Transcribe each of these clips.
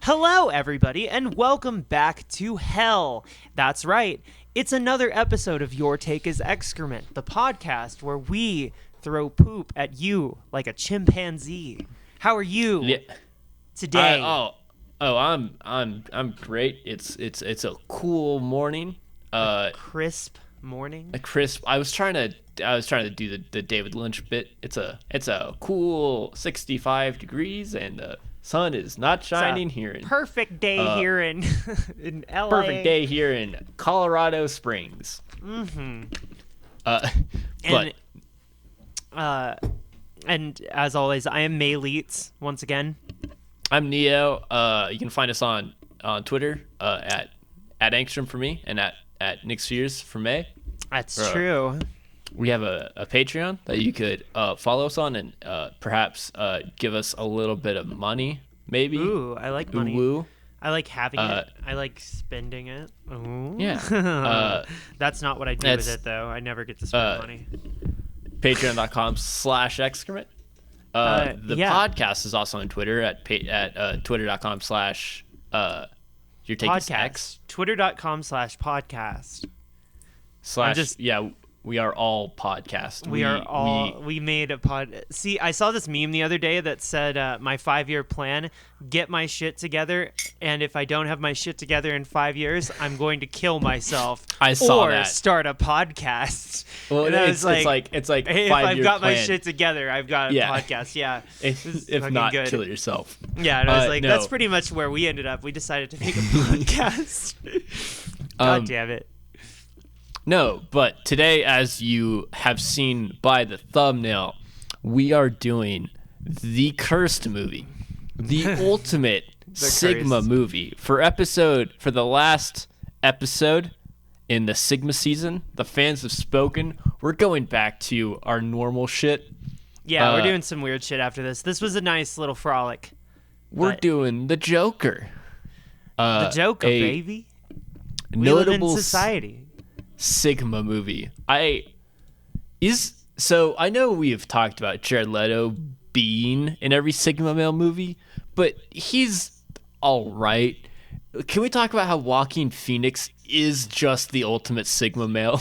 Hello, everybody, and welcome back to Hell. That's right. It's another episode of Your Take is Excrement, the podcast where we throw poop at you like a chimpanzee. How are you today? I'm great. It's a cool morning. Crisp morning. A crisp. I was trying to do the David Lynch bit. It's a cool 65 degrees and the sun is not shining here. Perfect day here in in LA. Perfect day here in Colorado Springs. Mm-hmm. And as always, I am Mayleets once again. I'm Neo. You can find us on Twitter at Angstrom for me and at Nick Sears for May. That's true. We have a Patreon that you could follow us on and perhaps give us a little bit of money, maybe. Ooh, I like money. Ooh. I like having it. I like spending it. Ooh. Yeah. That's not what I do with it, though. I never get to spend money. Patreon.com/excrement. The podcast is also on Twitter at twitter.com/ your take is X. Twitter.com/podcast. We are all podcast. We made a pod. See, I saw this meme the other day that said, my 5-year plan, get my shit together. And if I don't have my shit together in 5 years, I'm going to kill myself. I saw or that. start a podcast. Well, it's like hey, if I've got plan. my shit together, I've got a podcast. Yeah. If not, good. kill yourself. Yeah. And I was like, that's pretty much where we ended up. We decided to make a podcast. God damn it. No, but today, as you have seen by the thumbnail, we are doing the Cursed movie, the ultimate Sigma Cursed movie. For the last episode in the Sigma season, the fans have spoken. We're going back to our normal shit. Yeah, we're doing some weird shit after this. This was a nice little frolic. We're doing the Joker. The Joker, baby. We live in society. Sigma movie. I know we have talked about Jared Leto being in every Sigma male movie, but he's all right. Can we talk about how Joaquin Phoenix is just the ultimate Sigma male?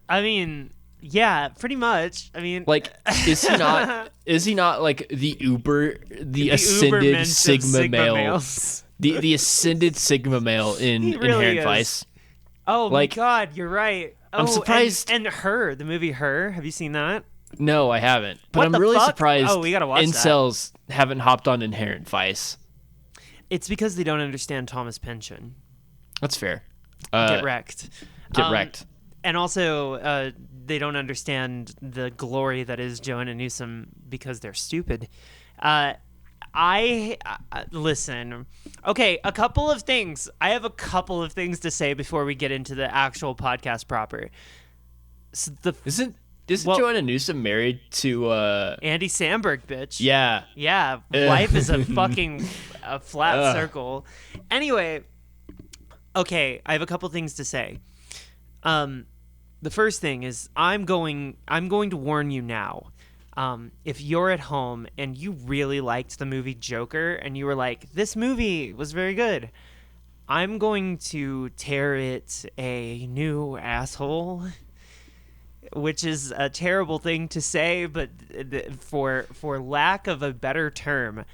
I mean, yeah, pretty much. I mean, like, is he not? Is he not like the ascended Sigma male? Males. The ascended Sigma male in Inherent Vice. Oh my God, you're right. I'm surprised. And Her, the movie Her. Have you seen that? No, I haven't. But I'm really surprised we gotta watch incels haven't hopped on Inherent Vice. It's because they don't understand Thomas Pynchon. That's fair. Get wrecked. Get wrecked. And also, they don't understand the glory that is Joanna Newsom because they're stupid. Listen. Okay, a couple of things. I have a couple of things to say before we get into the actual podcast proper. So Isn't Joanna Newsom married to Andy Samberg, bitch? Yeah. Yeah. Life is a fucking flat circle. Anyway, okay, I have a couple things to say. The first thing is I'm going to warn you now. If you're at home and you really liked the movie Joker and you were like, this movie was very good, I'm going to tear it a new asshole, which is a terrible thing to say, but for lack of a better term,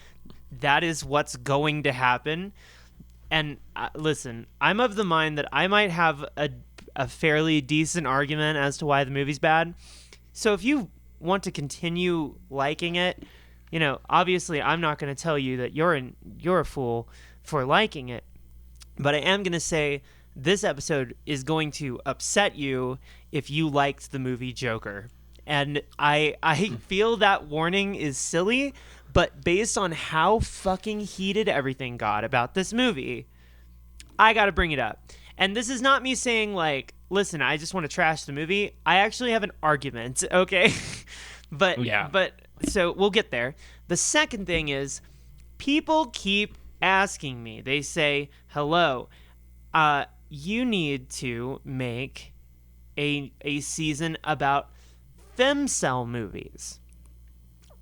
that is what's going to happen. And listen, I'm of the mind that I might have a fairly decent argument as to why the movie's bad. So if you want to continue liking it, obviously I'm not going to tell you that you're a fool for liking it, but I am going to say this episode is going to upset you if you liked the movie Joker. And I feel that warning is silly, but based on how fucking heated everything got about this movie, I got to bring it up. And this is not me saying like, listen, I just want to trash the movie. I actually have an argument, okay? But so we'll get there. The second thing is people keep asking me. They say, hello, you need to make a season about Femme-cel movies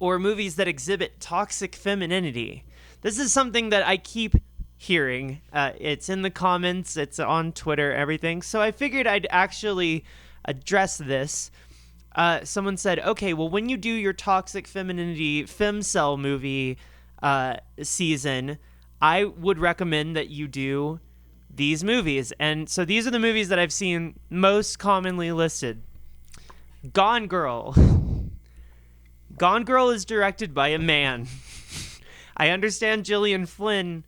or movies that exhibit toxic femininity. This is something that I keep hearing. It's in the comments, it's on Twitter, everything. So I figured I'd actually address this. Someone said, okay, well, when you do your toxic femininity Femme-cel movie season, I would recommend that you do these movies. And so these are the movies that I've seen most commonly listed. Gone Girl. Gone Girl is directed by a man. I understand Gillian Flynn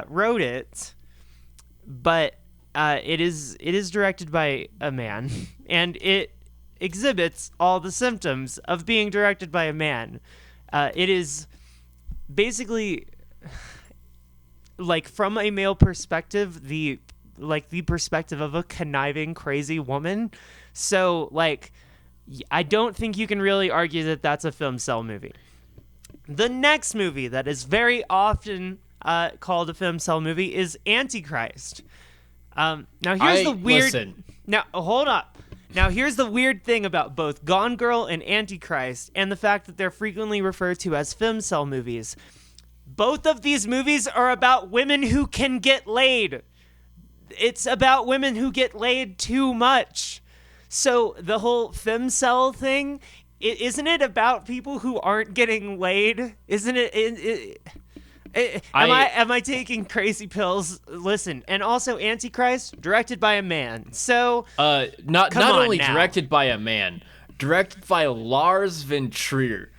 wrote it, but it is directed by a man, and it exhibits all the symptoms of being directed by a man. It is basically, like, from a male perspective, the perspective of a conniving, crazy woman. So, like, I don't think you can really argue that that's a Femme-cel movie. The next movie that is very often called a Femme-cel movie is Antichrist. Now here's the weird. Listen. Now hold up. Now here's the weird thing about both Gone Girl and Antichrist, and the fact that they're frequently referred to as Femme-cel movies. Both of these movies are about women who can get laid. It's about women who get laid too much. So the whole Femme-cel thing, isn't it about people who aren't getting laid? Isn't it? Am I taking crazy pills? Listen, and also Antichrist, directed by a man. So not only directed by a man, directed by Lars von Trier,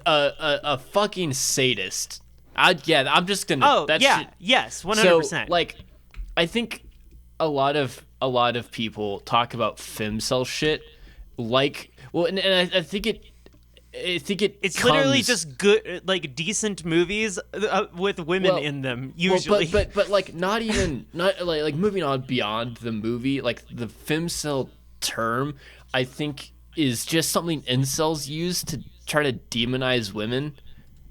a fucking sadist. I'm just gonna. Oh yeah, yes, 100%. So, like, I think a lot of people talk about Femme-cel shit, like, well, and I think it's literally just good, like, decent movies with women in them usually. But like not moving on beyond the movie, like the Femme-cel term, I think is just something incels use to try to demonize women.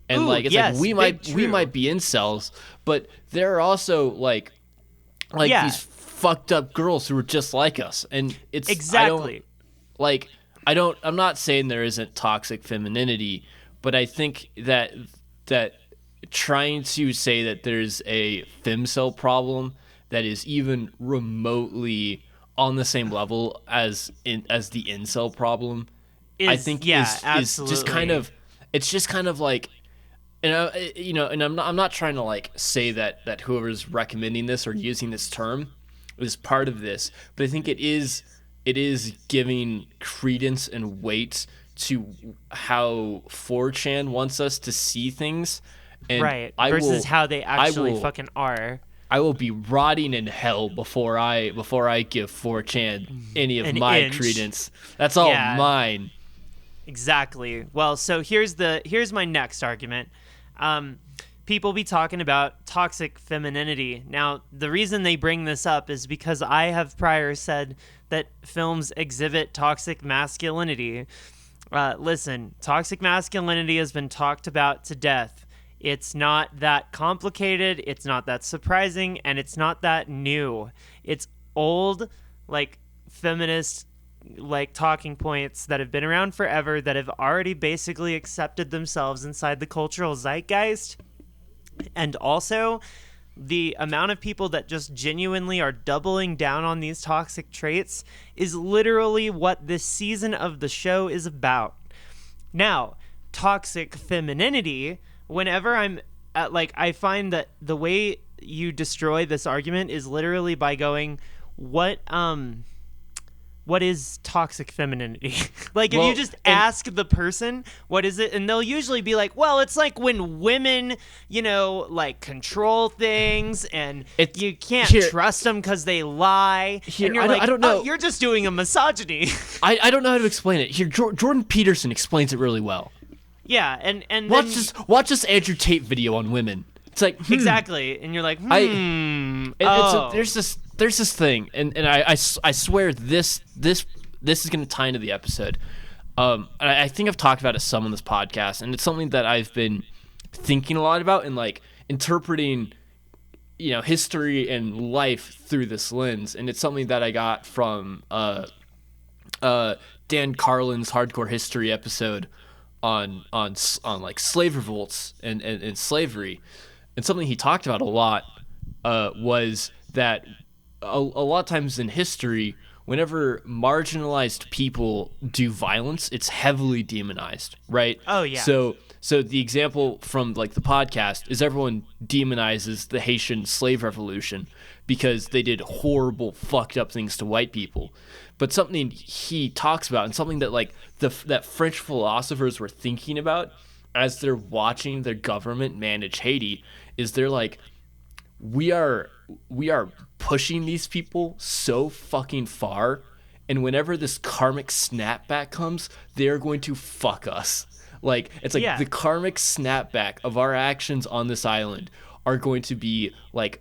And yes, we might be incels, but there are also like these fucked up girls who are just like us, and it's exactly I'm not saying there isn't toxic femininity, but I think that trying to say that there's a Femme-cel problem that is even remotely on the same level as the incel problem, I think is just kind of, it's just kind of like, and I'm not trying to like say that whoever's recommending this or using this term is part of this, but I think it is giving credence and weight to how 4chan wants us to see things, and right, versus how they actually fucking are. I will be rotting in hell before I give 4chan any of my credence. That's all mine. Exactly. Well, so here's my next argument. People be talking about toxic femininity. Now, the reason they bring this up is because I have prior said that films exhibit toxic masculinity. Listen, toxic masculinity has been talked about to death. It's not that complicated, it's not that surprising, and it's not that new. It's old, like, feminist, like, talking points that have been around forever, that have already basically accepted themselves inside the cultural zeitgeist. And also, the amount of people that just genuinely are doubling down on these toxic traits is literally what this season of the show is about. Now, toxic femininity, whenever I'm at, like, I find that the way you destroy this argument is literally by going, what is toxic femininity? Like, if you just ask the person, what is it? And they'll usually be like, well, it's like when women, like, control things, and you can't trust them because they lie. And you're I don't know. Oh, you're just doing a misogyny. I don't know how to explain it. Here, Jordan Peterson explains it really well. Yeah, and watch this Andrew Tate video on women. It's like, exactly. And you're like, there's this thing, and I swear this is going to tie into the episode. And I think I've talked about it some on this podcast, and it's something that I've been thinking a lot about, and like interpreting, history and life through this lens. And it's something that I got from Dan Carlin's Hardcore History episode on like slave revolts and slavery. and something he talked about a lot was that a lot of times in history, whenever marginalized people do violence, it's heavily demonized, right? Oh, yeah. So the example from like the podcast is everyone demonizes the Haitian slave revolution because they did horrible, fucked up things to white people. But something he talks about, and something that like that French philosophers were thinking about as they're watching their government manage Haiti, is they're like, we are pushing these people so fucking far, and whenever this karmic snapback comes, they're going to fuck us. Like, it's like the karmic snapback of our actions on this island are going to be like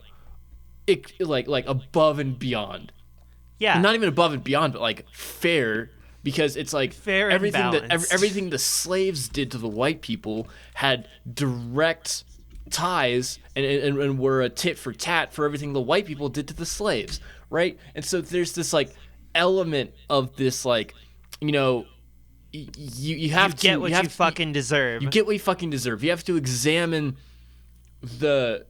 above and beyond. Yeah. Not even above and beyond, but like fair, because it's like fair and everything the slaves did to the white people had direct ties and were a tit for tat for everything the white people did to the slaves, right? And so there's this like element of this, like, you know, you have to get what you fucking deserve. You get what you fucking deserve. You have to examine the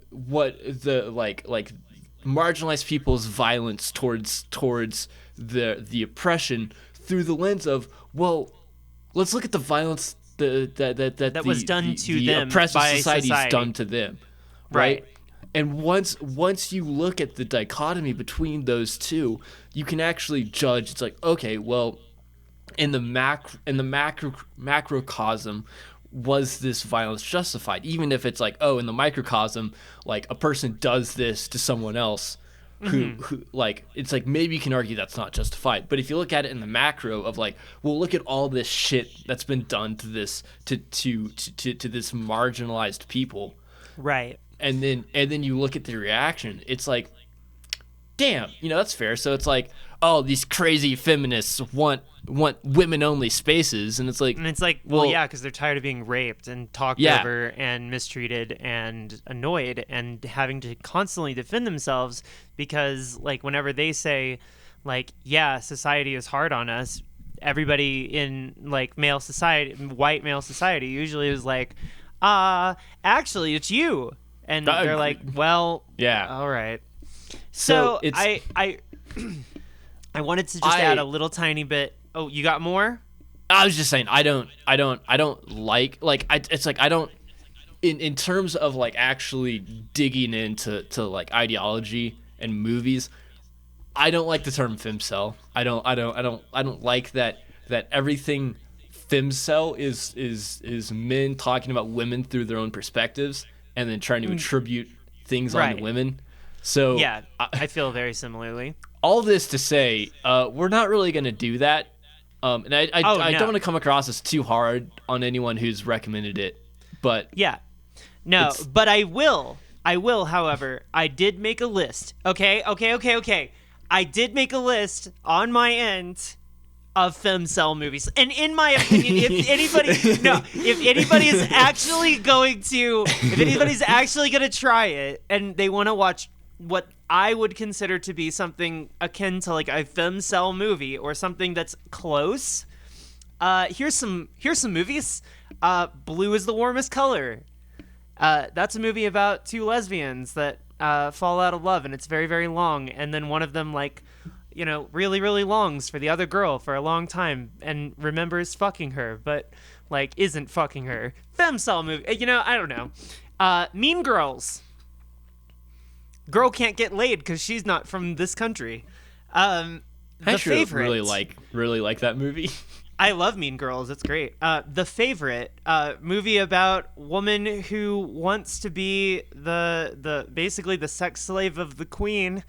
marginalized people's violence towards the oppression through the lens of, well, let's look at the violence that was done to them oppressive by society's society. done to them, right? And once you look at the dichotomy between those two, you can actually judge. It's like, okay, well, in the macrocosm, was this violence justified? Even if it's like, oh, in the microcosm, like a person does this to someone else, who like, it's like maybe you can argue that's not justified. But if you look at it in the macro of like, well, look at all this shit that's been done to this to this marginalized people, right? And then you look at the reaction, it's like, damn, you know, that's fair. So it's like, oh, these crazy feminists want women only spaces, and it's like, well, yeah, because they're tired of being raped and talked over and mistreated and annoyed and having to constantly defend themselves, because like whenever they say like, yeah, society is hard on us, everybody in like white male society usually is like, actually it's you, and they're like, well, yeah, all right. So I wanted to just add a little tiny bit. Oh, you got more? I was just saying, I don't like it's like, I don't, in terms of like actually digging into like ideology and movies, I don't like the term Femme-cel. I don't like that everything Femme-cel is men talking about women through their own perspectives and then trying to attribute things onto women. So yeah, I feel very similarly. All this to say, we're not really going to do that. And I don't want to come across as too hard on anyone who's recommended it. But yeah, no, but I will. However, I did make a list. Okay. I did make a list on my end of Femme-cel movies, and in my opinion, if anybody's actually going to try it and they want to watch what I would consider to be something akin to like a Femme-cel movie or something that's close, here's some movies. Blue is the Warmest Color. That's a movie about two lesbians that fall out of love, and it's very, very long, and then one of them, like, you know, really, really longs for the other girl for a long time and remembers fucking her, but like isn't fucking her. Femme-cel movie, you know, I don't know. Mean Girls. Girl can't get laid because she's not from this country. The Favorite. Really like that movie. I love Mean Girls. It's great. The Favorite, movie about woman who wants to be the basically the sex slave of the queen,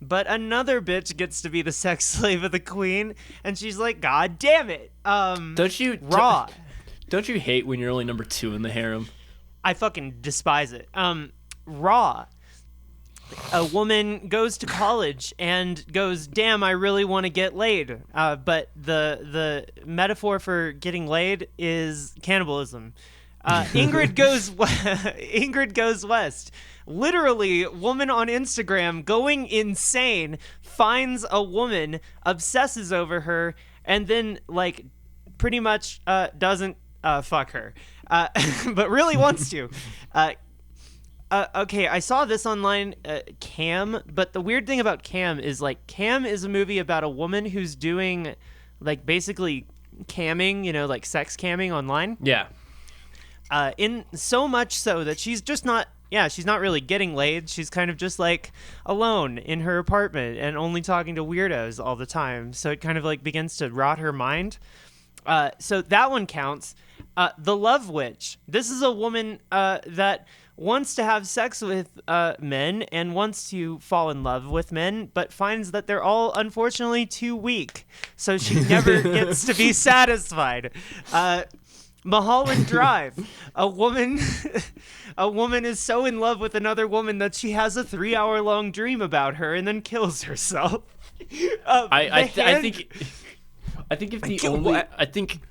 but another bitch gets to be the sex slave of the queen, and she's like, God damn it. Don't you hate when you're only number 2 in the harem? I fucking despise it. Raw. A woman goes to college and goes, damn, I really want to get laid. But the metaphor for getting laid is cannibalism. Ingrid goes west. Literally, woman on Instagram going insane, finds a woman, obsesses over her, and then like pretty much doesn't fuck her, but really wants to. Okay, I saw this online, Cam, but the weird thing about Cam is like Cam is a movie about a woman who's doing like basically camming, like sex camming online. Yeah. In so much so that she's just not, she's not really getting laid. She's kind of just like alone in her apartment and only talking to weirdos all the time. So it kind of like begins to rot her mind. So that one counts. The Love Witch. This is a woman that wants to have sex with men and wants to fall in love with men, but finds that they're all unfortunately too weak. So she never gets to be satisfied. Mulholland Drive. A woman is so in love with another woman that she has a 3-hour-long dream about her and then kills herself. I think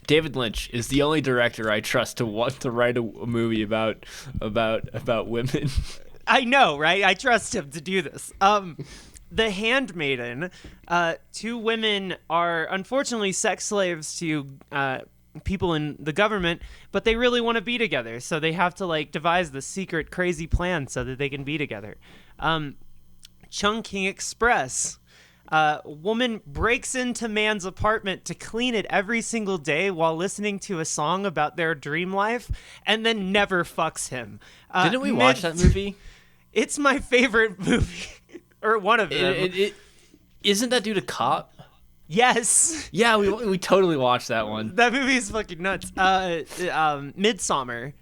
David Lynch is the only director I trust to want to write a movie about women. I know, right? I trust him to do this. The Handmaiden. 2 women are unfortunately sex slaves to people in the government, but they really want to be together, so they have to like devise the secret crazy plan so that they can be together. Chungking Express. Woman breaks into man's apartment to clean it every single day while listening to a song about their dream life, and then never fucks him. Didn't we watch that movie? It's my favorite movie, or one of them. Isn't that dude a cop? Yes. Yeah, we totally watched that one. That movie is fucking nuts. Midsummer.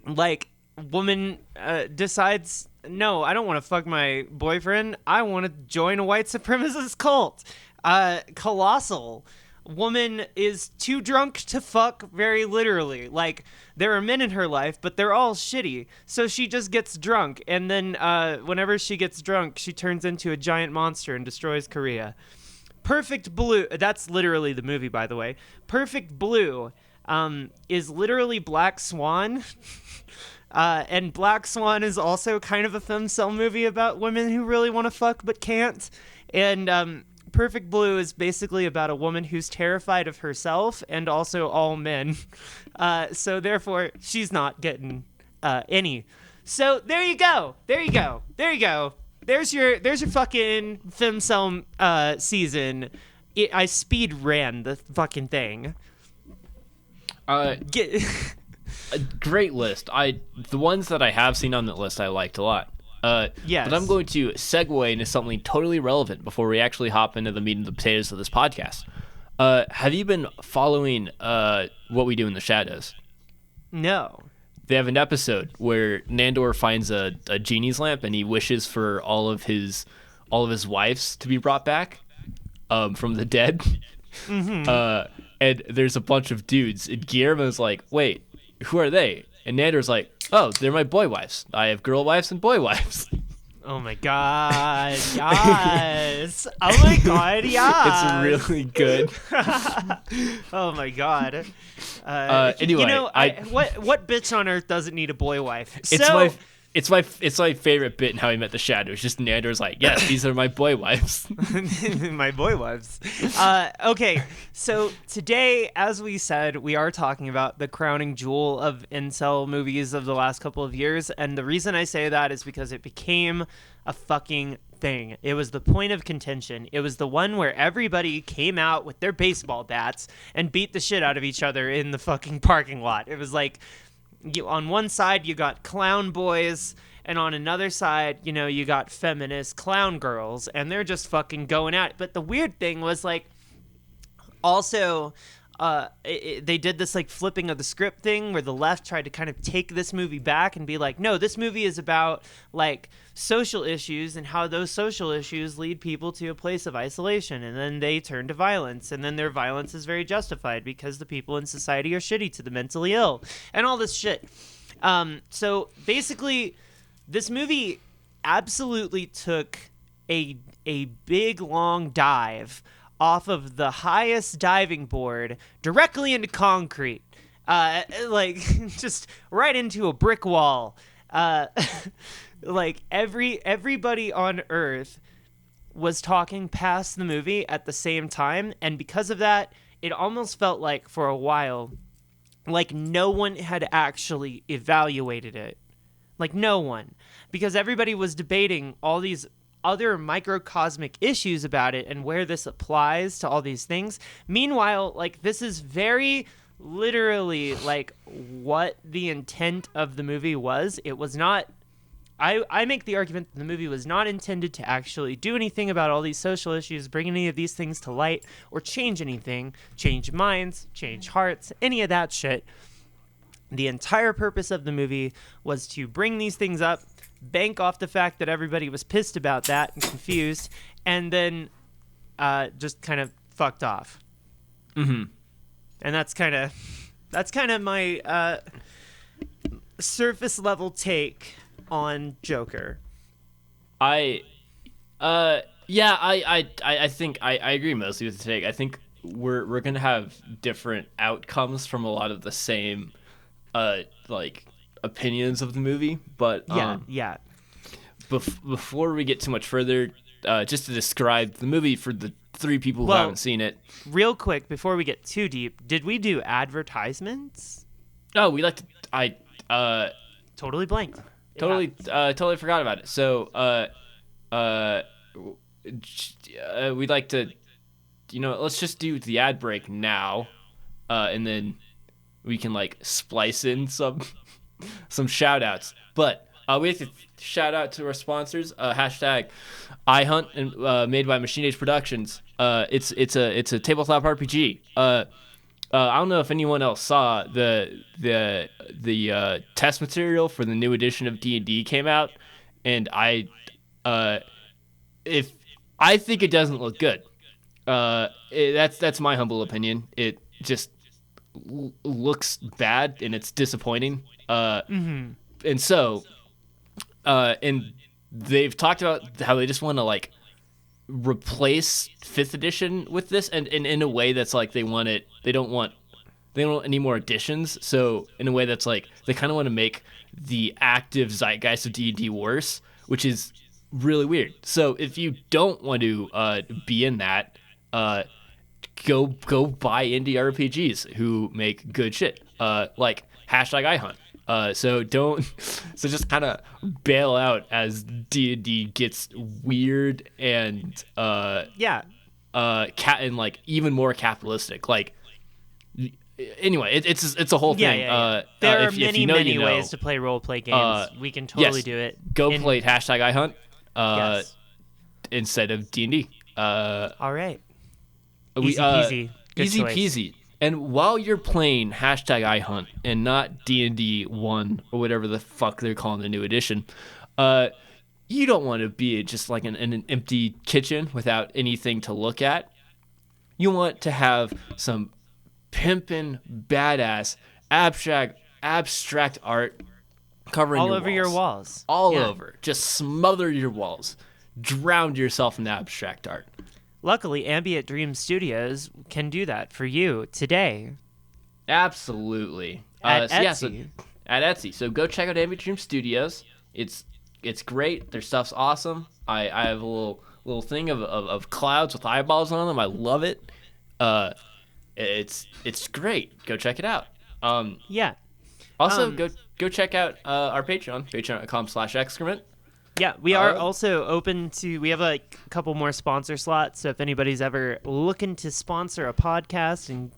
Like, woman decides, no, I don't want to fuck my boyfriend. I want to join a white supremacist cult. Colossal. Woman is too drunk to fuck, very literally. Like, there are men in her life, but they're all shitty. So she just gets drunk, and then whenever she gets drunk, she turns into a giant monster and destroys Korea. Perfect Blue, that's literally the movie, by the way. Perfect Blue is literally Black Swan. And Black Swan is also kind of a Femme-cel movie about women who really want to fuck but can't. And Perfect Blue is basically about a woman who's terrified of herself and also all men. So therefore, she's not getting any. So there you go. There you go. There you go. There's your fucking Femme-cel season. I speed ran the fucking thing. A great list. The ones that I have seen on that list I liked a lot. Yes. But I'm going to segue into something totally relevant before we actually hop into the meat and the potatoes of this podcast. Have you been following What We Do in the Shadows? No. They have an episode where Nandor finds a genie's lamp and he wishes for all of his wives to be brought back from the dead. Mm-hmm. And there's a bunch of dudes. And Guillermo's like, wait, who are they? And Nandor's like, oh, they're my boy wives. I have girl wives and boy wives. Oh my god, yes. Oh my god, yes. It's really good. Oh my god. Anyway, what bitch on earth doesn't need a boy wife? It's my favorite bit in How I Met the Shadow. It's just Nandor's like, yes, these are my boy wives. My boy wives. Okay, so today, as we said, we are talking about the crowning jewel of incel movies of the last couple of years, and the reason I say that is because it became a fucking thing. It was the point of contention. It was the one where everybody came out with their baseball bats and beat the shit out of each other in the fucking parking lot. It was like, on one side you got clown boys, and on another side, you got feminist clown girls, and they're just fucking going at it. But the weird thing was, like, also they did this like flipping of the script thing where the left tried to kind of take this movie back and be like, no, this movie is about like social issues and how those social issues lead people to a place of isolation, and then they turn to violence, and then their violence is very justified because the people in society are shitty to the mentally ill and all this shit. So basically this movie absolutely took a big long dive off of the highest diving board directly into concrete, like just right into a brick wall. Like everybody on Earth was talking past the movie at the same time, and because of that, it almost felt like for a while like no one had actually evaluated it. Like no one, because everybody was debating all these other microcosmic issues about it and where this applies to all these things. Meanwhile, like this is very literally like what the intent of the movie was. It was not. I make the argument that the movie was not intended to actually do anything about all these social issues, bring any of these things to light, or change anything, change minds, change hearts, any of that shit. The entire purpose of the movie was to bring these things up, bank off the fact that everybody was pissed about that and confused, and then just kind of fucked off. Mm-hmm. And that's kind of my surface level take on Joker. I think I agree mostly with the take. I think we're gonna have different outcomes from a lot of the same like opinions of the movie, but before we get too much further, just to describe the movie for the 3 people who haven't seen it, real quick before we get too deep, did we do advertisements? Oh, we like to Totally blanked. Totally forgot about it. So we'd like to, let's just do the ad break now, and then we can like splice in some shout outs. But we have to shout out to our sponsors, hashtag iHunt, and made by Machine Age Productions. It's a tabletop RPG. I don't know if anyone else saw the test material for the new edition of D&D came out, and I think it doesn't look good. That's my humble opinion. It just looks bad and it's disappointing. And so, and they've talked about how they just want to like replace 5th edition with this, and in a way that's like they don't want any more additions. So in a way that's like they kind of want to make the active zeitgeist of D&D worse, which is really weird. So if you don't want to be in that, go buy indie RPGs who make good shit, like hashtag iHunt. So just kind of bail out as D&D gets weird and and like even more capitalistic. Like anyway, it's a whole thing. There are many ways to play role play games. We can totally do it. Go play hashtag iHunt instead of D&D. All right. Easy peasy. Good easy choice. peasy. And while you're playing hashtag iHunt and not D&D 1 or whatever the fuck they're calling the new edition, you don't want to be just like in an empty kitchen without anything to look at. You want to have some pimpin' badass abstract art covering all over your walls. All over. Just smother your walls. Drown yourself in abstract art. Luckily, Ambient Dream Studios can do that for you today. Absolutely. At Etsy. At Etsy. So go check out Ambient Dream Studios. It's great. Their stuff's awesome. I have a little thing of clouds with eyeballs on them. I love it. It's great. Go check it out. Also, go check out our Patreon, patreon.com/excrement. Yeah, we are also open to. We have a couple more sponsor slots. So if anybody's ever looking to sponsor a podcast and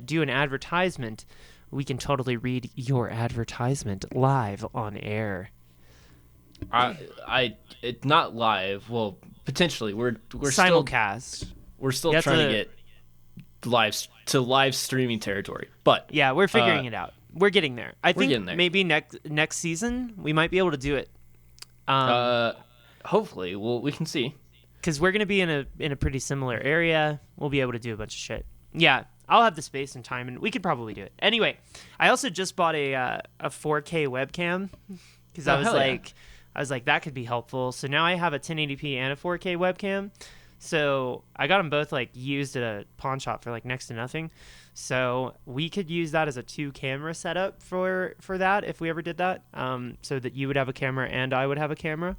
do an advertisement, we can totally read your advertisement live on air. It's not live. Well, potentially we're simulcast. We're still trying to get live streaming territory, but yeah, we're figuring it out. We're getting there. I think maybe next season we might be able to do it. Hopefully, we can see. Because we're gonna be in a pretty similar area. We'll be able to do a bunch of shit. Yeah, I'll have the space and time, and we could probably do it. Anyway, I also just bought a 4K webcam because I was like that could be helpful. So now I have a 1080p and a 4K webcam. So I got them both like used at a pawn shop for like next to nothing. So we could use that as a 2-camera setup for that if we ever did that. So that you would have a camera and I would have a camera.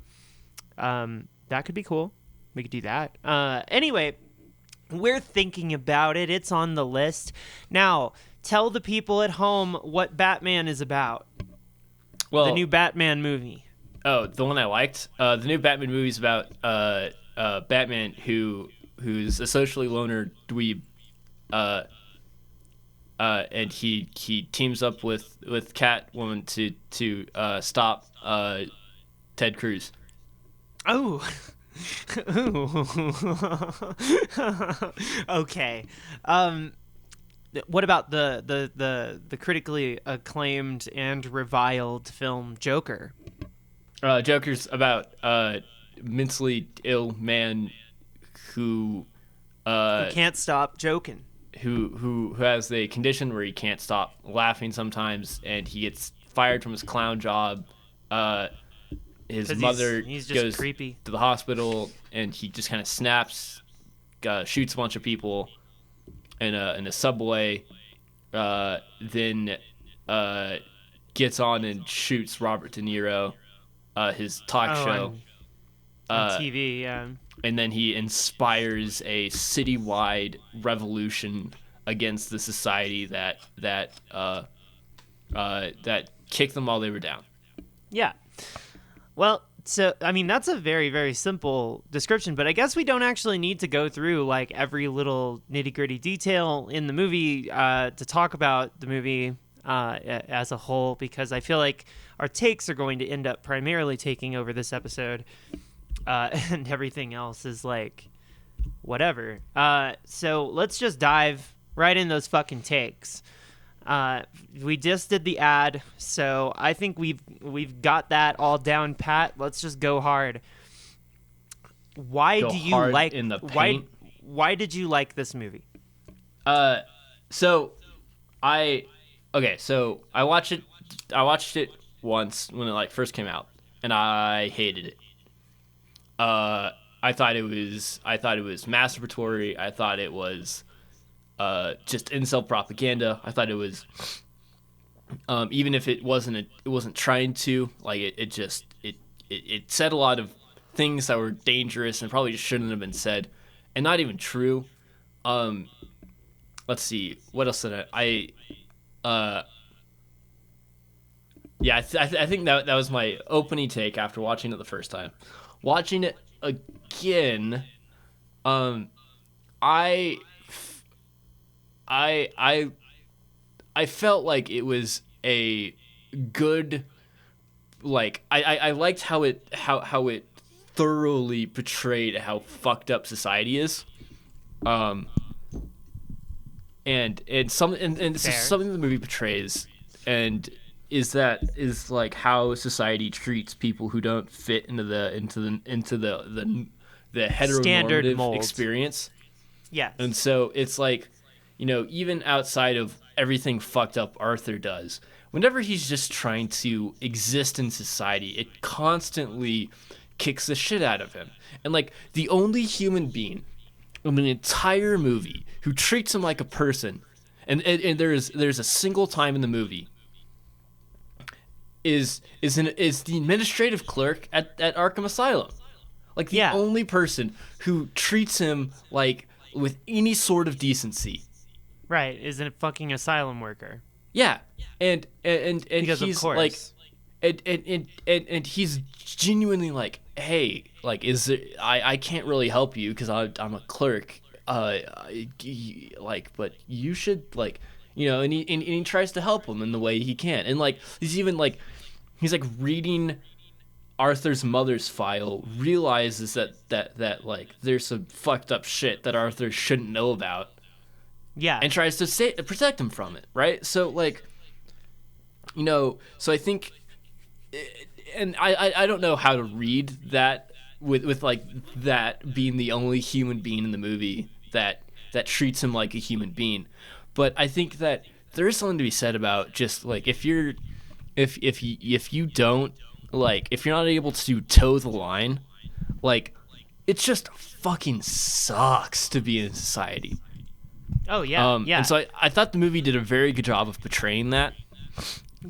That could be cool. We could do that. Anyway, we're thinking about it. It's on the list. Now, tell the people at home what Batman is about. Well, The new Batman movie. oh, the one I liked. The new Batman movie is about Batman who's a socially loner dweeb, and he teams up with Catwoman to stop Ted Cruz. Oh. Ooh. Okay. What about the critically acclaimed and reviled film Joker? Joker's about mentally ill man who Can't stop joking. who has a condition where he can't stop laughing sometimes, and he gets fired from his clown job. His mother he's just goes creepy. to the hospital, and he just kind of snaps, shoots a bunch of people in a subway, then gets on and shoots Robert De Niro, his talk show. On TV, yeah. And then he inspires a citywide revolution against the society that kicked them while they were down. Yeah. Well, so I mean that's a very, very simple description, but I guess we don't actually need to go through like every little nitty-gritty detail in the movie to talk about the movie as a whole, because I feel like our takes are going to end up primarily taking over this episode, and everything else is like whatever. So let's just dive right in those fucking takes. We just did the ad, so I think we've got that all down pat. Let's just go hard. Why Go do you hard like in the paint? Why did you like this movie? So I watched it once when it like first came out, and I hated it. I thought it was masturbatory. I thought it was just incel propaganda. I thought it was even if it wasn't trying to, like, it said a lot of things that were dangerous and probably just shouldn't have been said, and not even true. Let's see, what else did I think that was my opening take after watching it the first time. Watching it again, I felt like it was a good, like, I liked how it thoroughly portrayed how fucked up society is, and this is something the movie portrays, and is like how society treats people who don't fit into the heteronormative mold experience. Yes. And so it's like, you know, even outside of everything fucked up Arthur does, whenever he's just trying to exist in society, it constantly kicks the shit out of him. And like the only human being in the entire movie who treats him like a person, and there's a single time in the movie, is the administrative clerk at Arkham Asylum. Like the only person who treats him like with any sort of decency. Right, is a fucking asylum worker. Yeah. And because he's of course. like and he's genuinely like, hey, like, is there, I can't really help you because I'm a clerk. Like, but you should, like, you know, and he tries to help him in the way he can. And like he's like reading Arthur's mother's file, realizes that like there's some fucked up shit that Arthur shouldn't know about. Yeah. And tries to protect him from it, right? So like, you know, so I think, and I don't know how to read that with like that being the only human being in the movie that treats him like a human being. But I think that there is something to be said about just like if you don't, like, if you're not able to toe the line, like, it just fucking sucks to be in society. Oh yeah, yeah. And so I thought the movie did a very good job of portraying that.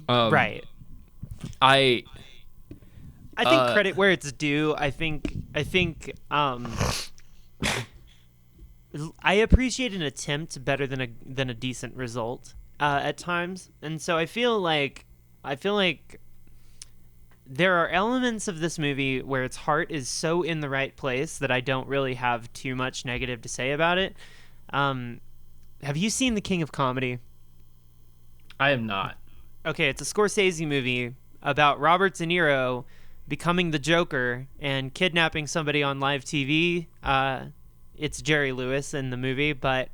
Right. I think credit where it's due. I think I appreciate an attempt better than a decent result. at times, and so I feel like there are elements of this movie where its heart is so in the right place that I don't really have too much negative to say about it. Have you seen The King of Comedy? I am not. Okay, it's a Scorsese movie about Robert De Niro becoming the Joker and kidnapping somebody on live TV. It's Jerry Lewis in the movie, but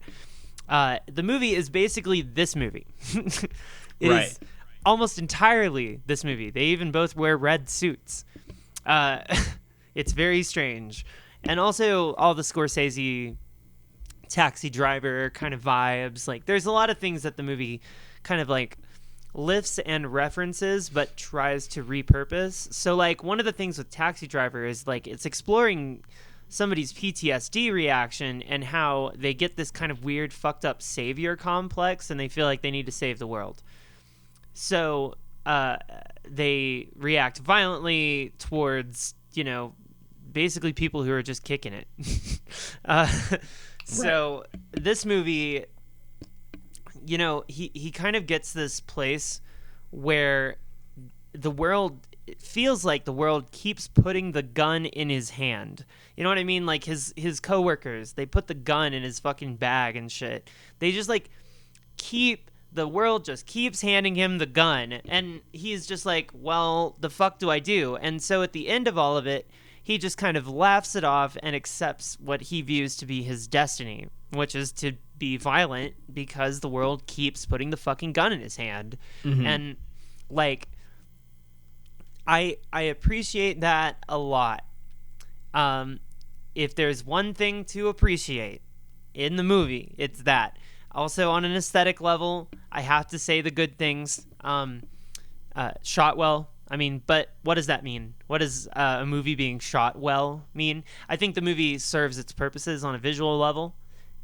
the movie is basically this movie. It Right. is almost entirely this movie. They even both wear red suits. Uh, it's very strange. And also all the Scorsese Taxi Driver kind of vibes. Like, there's a lot of things that the movie kind of like lifts and references but tries to repurpose. So like one of the things with Taxi Driver is like it's exploring somebody's PTSD reaction and how they get this kind of weird fucked up savior complex and they feel like they need to save the world. So they react violently towards, basically people who are just kicking it. So this movie, he kind of gets this place where the world, it feels like the world keeps putting the gun in his hand. You know what I mean? Like his coworkers, they put the gun in his fucking bag and shit. They just like the world just keeps handing him the gun, and he's just like, well, the fuck do I do? And so at the end of all of it, he just kind of laughs it off and accepts what he views to be his destiny, which is to be violent because the world keeps putting the fucking gun in his hand. Mm-hmm. And like I appreciate that a lot. If there's one thing to appreciate in the movie, it's that. Also, on an aesthetic level, I have to say the good things. Shot well. I mean, but what does that mean? What does a movie being shot well mean? I think the movie serves its purposes on a visual level.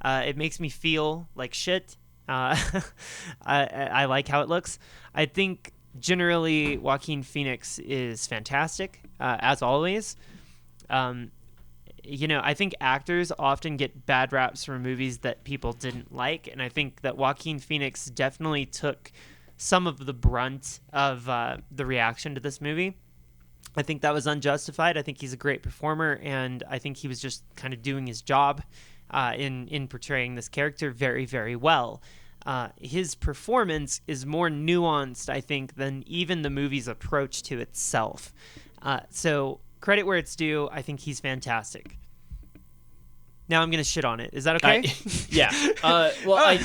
It makes me feel like shit. I like how it looks. I think generally Joaquin Phoenix is fantastic, as always. I think actors often get bad raps for movies that people didn't like, and I think that Joaquin Phoenix definitely took some of the brunt of the reaction to this movie. I think that was unjustified. I think he's a great performer, and I think he was just kind of doing his job in portraying this character very, very well. His performance is more nuanced, I think, than even the movie's approach to itself. So credit where it's due. I think he's fantastic. Now I'm gonna shit on it. Is that okay? Yeah. Well,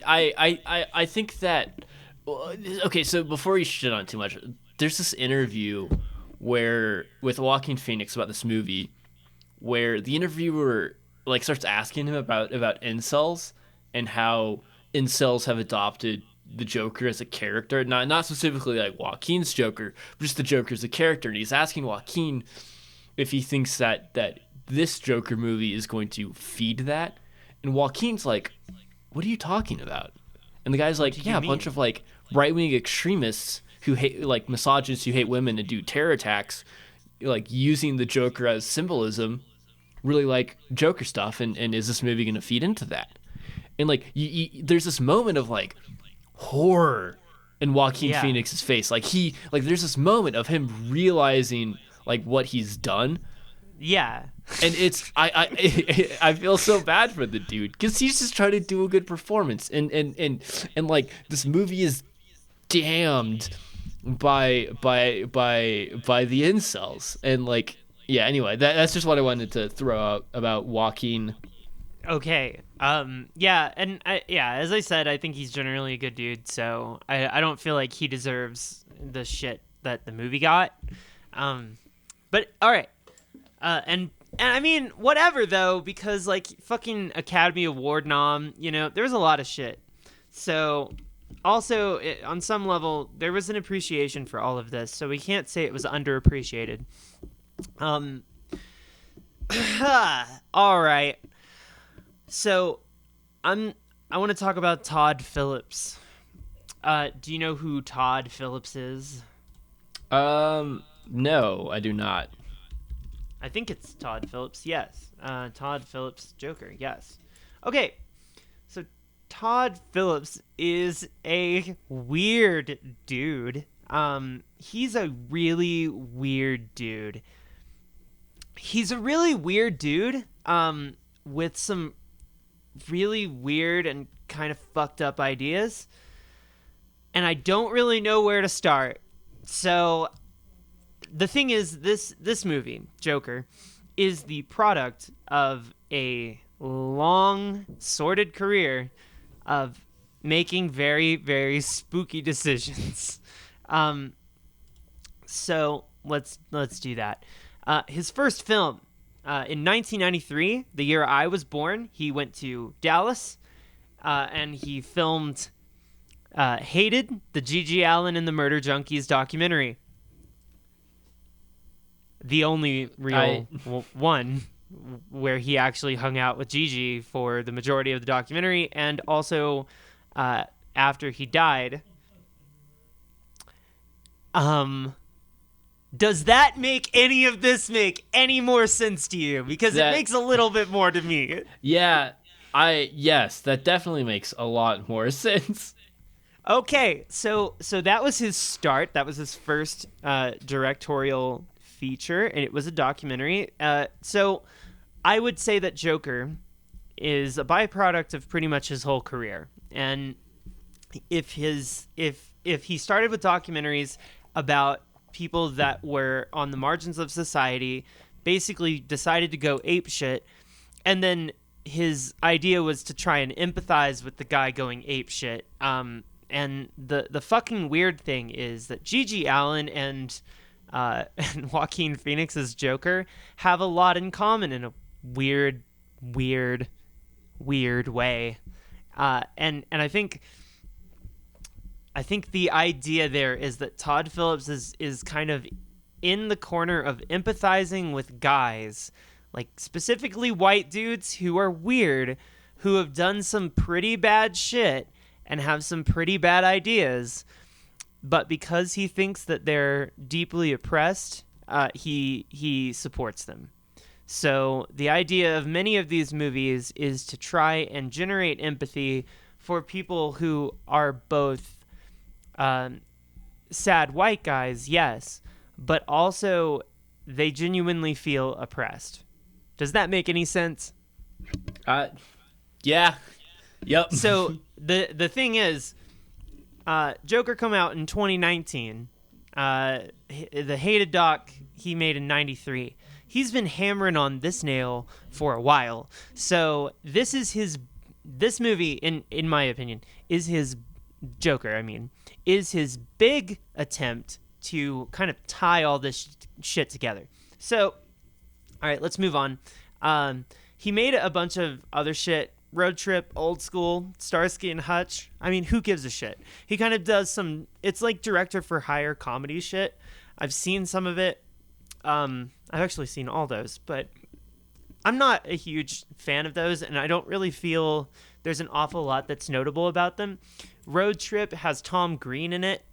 I think that. Okay, so before you shit on it too much, there's this interview with Joaquin Phoenix about this movie, where the interviewer like starts asking him about incels and how incels have adopted the Joker as a character, not specifically like Joaquin's Joker, but just the Joker as a character. And he's asking Joaquin if he thinks that this Joker movie is going to feed that. And Joaquin's like, what are you talking about? And the guy's like, yeah, a bunch of like right-wing extremists who hate, like misogynists who hate women and do terror attacks, like using the Joker as symbolism, really like Joker stuff. And is this movie going to feed into that? And like, there's this moment of like horror in Joaquin Phoenix's face. Like there's this moment of him realizing like what he's done. Yeah. And it's I feel so bad for the dude because he's just trying to do a good performance, and like this movie is damned by the incels, and like anyway that's just what I wanted to throw out about Joaquin. Okay. As I said, I think he's generally a good dude, so I don't feel like he deserves the shit that the movie got. But all right. And I mean, whatever, though, because, like, fucking Academy Award nom, there's a lot of shit. So, also, on some level, there was an appreciation for all of this, so we can't say it was underappreciated. All right. So, I want to talk about Todd Phillips. Do you know who Todd Phillips is? No, I do not. I think it's Todd Phillips, yes. Todd Phillips Joker, yes. Okay, so Todd Phillips is a weird dude. He's a really weird dude. He's a really weird dude, with some really weird and kind of fucked up ideas. And I don't really know where to start. So the thing is, this movie, Joker, is the product of a long, sordid career of making very, very spooky decisions. So let's do that. His first film, in 1993, the year I was born, he went to Dallas, and he filmed Hated, the Gigi Allen and the Murder Junkies documentary. The only real one where he actually hung out with Gigi for the majority of the documentary, and also after he died. Does that make any of this make any more sense to you? Because it makes a little bit more to me. Yeah, yes, that definitely makes a lot more sense. Okay, so that was his start. That was his first directorial feature, and it was a documentary. So I would say that Joker is a byproduct of pretty much his whole career. And if he started with documentaries about people that were on the margins of society, basically decided to go ape shit, and then his idea was to try and empathize with the guy going ape shit. And the fucking weird thing is that Gigi Allen and Joaquin Phoenix's Joker have a lot in common in a weird way. And I think the idea there is that Todd Phillips is kind of in the corner of empathizing with guys, like specifically white dudes who are weird, who have done some pretty bad shit and have some pretty bad ideas, but because he thinks that they're deeply oppressed, he supports them. So the idea of many of these movies is to try and generate empathy for people who are both sad white guys, yes, but also they genuinely feel oppressed. Does that make any sense? Yeah. Yep. So the thing is, Joker come out in 2019. The Hated doc he made in 93. He's been hammering on this nail for a while. So this movie, in my opinion, is his Joker, is his big attempt to kind of tie all this shit together. So, all right, let's move on. He made a bunch of other shit. Road Trip, Old School, Starsky and Hutch. Who gives a shit? He kind of does it's like director for hire comedy shit. I've seen some of it. I've actually seen all those, but I'm not a huge fan of those, and I don't really feel there's an awful lot that's notable about them. Road Trip has Tom Green in it.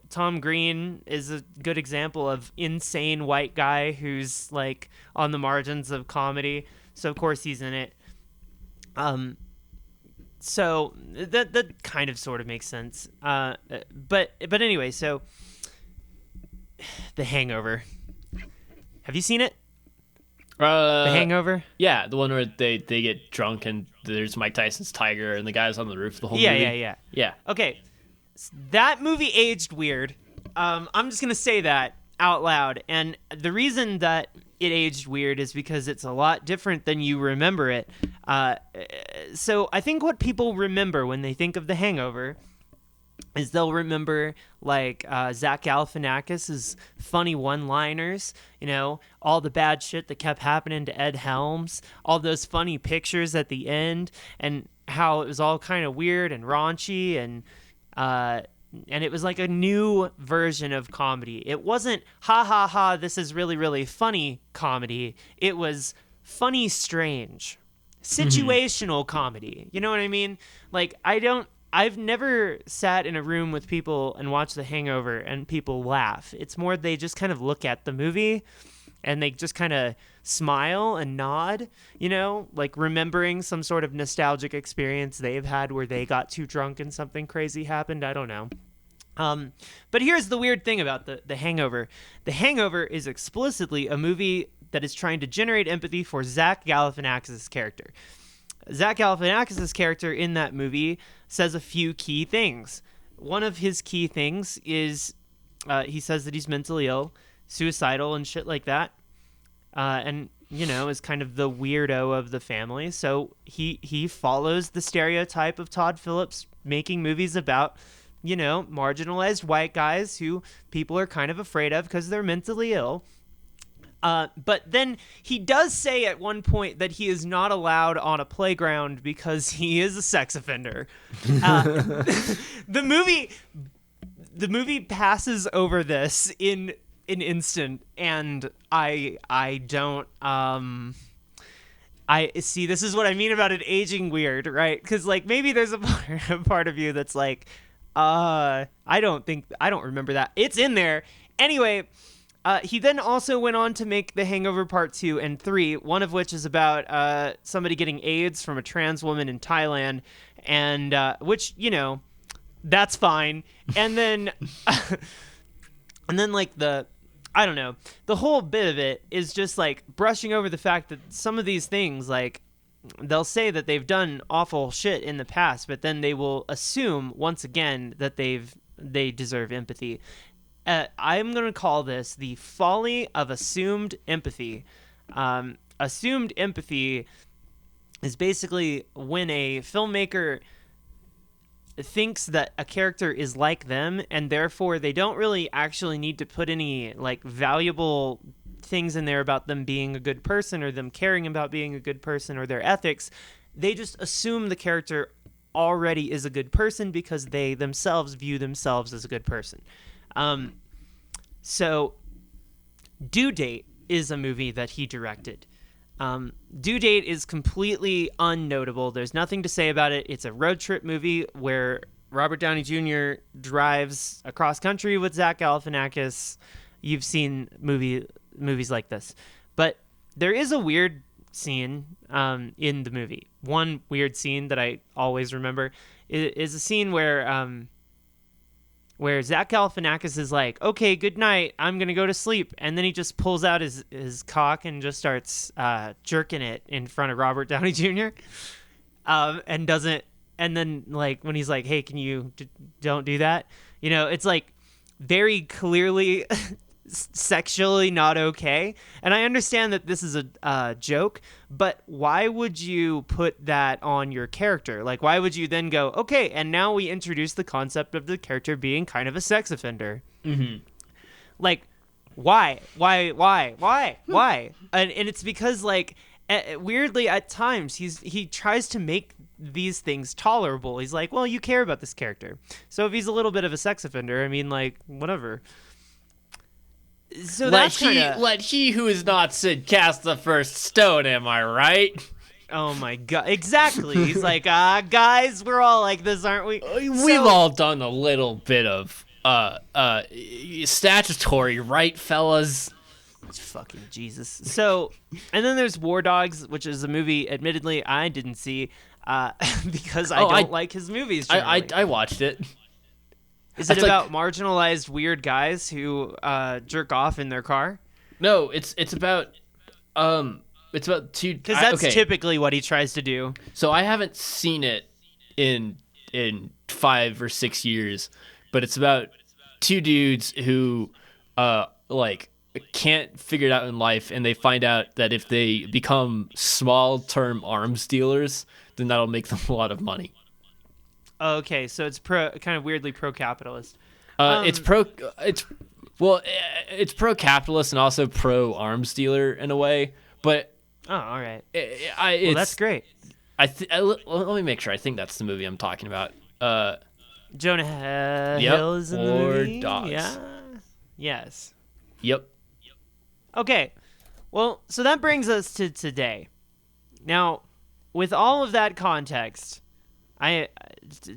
Tom Green is a good example of insane white guy who's like on the margins of comedy. So of course he's in it. So that kind of sort of makes sense. But anyway, so The Hangover. Have you seen it? The Hangover? Yeah, the one where they get drunk and there's Mike Tyson's tiger and the guy's on the roof the whole movie. Yeah. Okay, that movie aged weird. I'm just gonna say that out loud, and the reason that it aged weird is because it's a lot different than you remember it. So I think what people remember when they think of The Hangover is they'll remember like Zach Galifianakis' funny one-liners, all the bad shit that kept happening to Ed Helms, all those funny pictures at the end, and how it was all kind of weird and raunchy, and it was like a new version of comedy. It wasn't ha ha ha, this is really really funny comedy. It was funny strange, situational comedy. You know what I mean? Like I've never sat in a room with people and watched The Hangover and people laugh. It's more they just kind of look at the movie and they just kind of smile and nod, you know, like remembering some sort of nostalgic experience they've had where they got too drunk and something crazy happened. I don't know. But here's the weird thing about the Hangover. The Hangover is explicitly a movie that is trying to generate empathy for Zach Galifianakis' character. Zach Galifianakis' character in that movie says a few key things. One of his key things is he says that he's mentally ill, suicidal, and shit like that. And, you know, is kind of the weirdo of the family. So he follows the stereotype of Todd Phillips making movies about, you know, marginalized white guys who people are kind of afraid of because they're mentally ill. But then he does say at one point that he is not allowed on a playground because he is a sex offender. The movie passes over this in an instant, and I don't I see, this is what I mean about it aging weird, right? Because like maybe there's a part of you that's like, I don't remember that. It's in there anyway. He then also went on to make The Hangover Part 2 and 3, one of which is about somebody getting AIDS from a trans woman in Thailand, and which, you know, that's fine. And then and then like I don't know, the whole bit of it is just like brushing over the fact that some of these things, like, they'll say that they've done awful shit in the past, but then they will assume once again that they deserve empathy. I'm going to call this the folly of assumed empathy. Assumed empathy is basically when a filmmaker thinks that a character is like them, and therefore they don't really actually need to put any like valuable things in there about them being a good person or them caring about being a good person or their ethics. They just assume the character already is a good person because they themselves view themselves as a good person. So Due Date is a movie that he directed. Due Date is completely unnotable. There's nothing to say about it. It's a road trip movie where Robert Downey Jr. drives across country with Zach Galifianakis. You've seen movies like this. But there is a weird scene in the movie. One weird scene that I always remember is a scene where Zach Galifianakis is like, okay, good night, I'm going to go to sleep. And then he just pulls out his cock and just starts jerking it in front of Robert Downey Jr. And then like when he's like, hey, can you don't do that? You know, it's like very clearly sexually not okay. And I understand that this is a joke, but why would you put that on your character? Like, why would you then go, okay, and now we introduce the concept of the character being kind of a sex offender? Mm-hmm. Like, why? And it's because, like, weirdly at times he tries to make these things tolerable. He's like, well, you care about this character, so if he's a little bit of a sex offender, I mean, like, whatever. So let he who is not Sid cast the first stone, am I right? Oh my god, exactly. He's like, guys, we're all like this, aren't we? We've all done a little bit of statutory, right, fellas? Fucking Jesus. So, and then there's War Dogs, which is a movie, admittedly, I didn't see because I don't like his movies generally. I watched it. Is it about marginalized weird guys who jerk off in their car? No, it's about two. Because that's typically what he tries to do. So I haven't seen it in 5 or 6 years, but it's about two dudes who like can't figure it out in life, and they find out that if they become small-term arms dealers, then that'll make them a lot of money. Okay, so it's kind of weirdly pro-capitalist. It's pro-capitalist and also pro-arms dealer in a way, but all right. Well, that's great. Let me make sure. I think that's the movie I'm talking about. Jonah Hill is in the movie. Dogs. Yeah. Yes. Yep. Okay. Well, so that brings us to today. Now, with all of that context,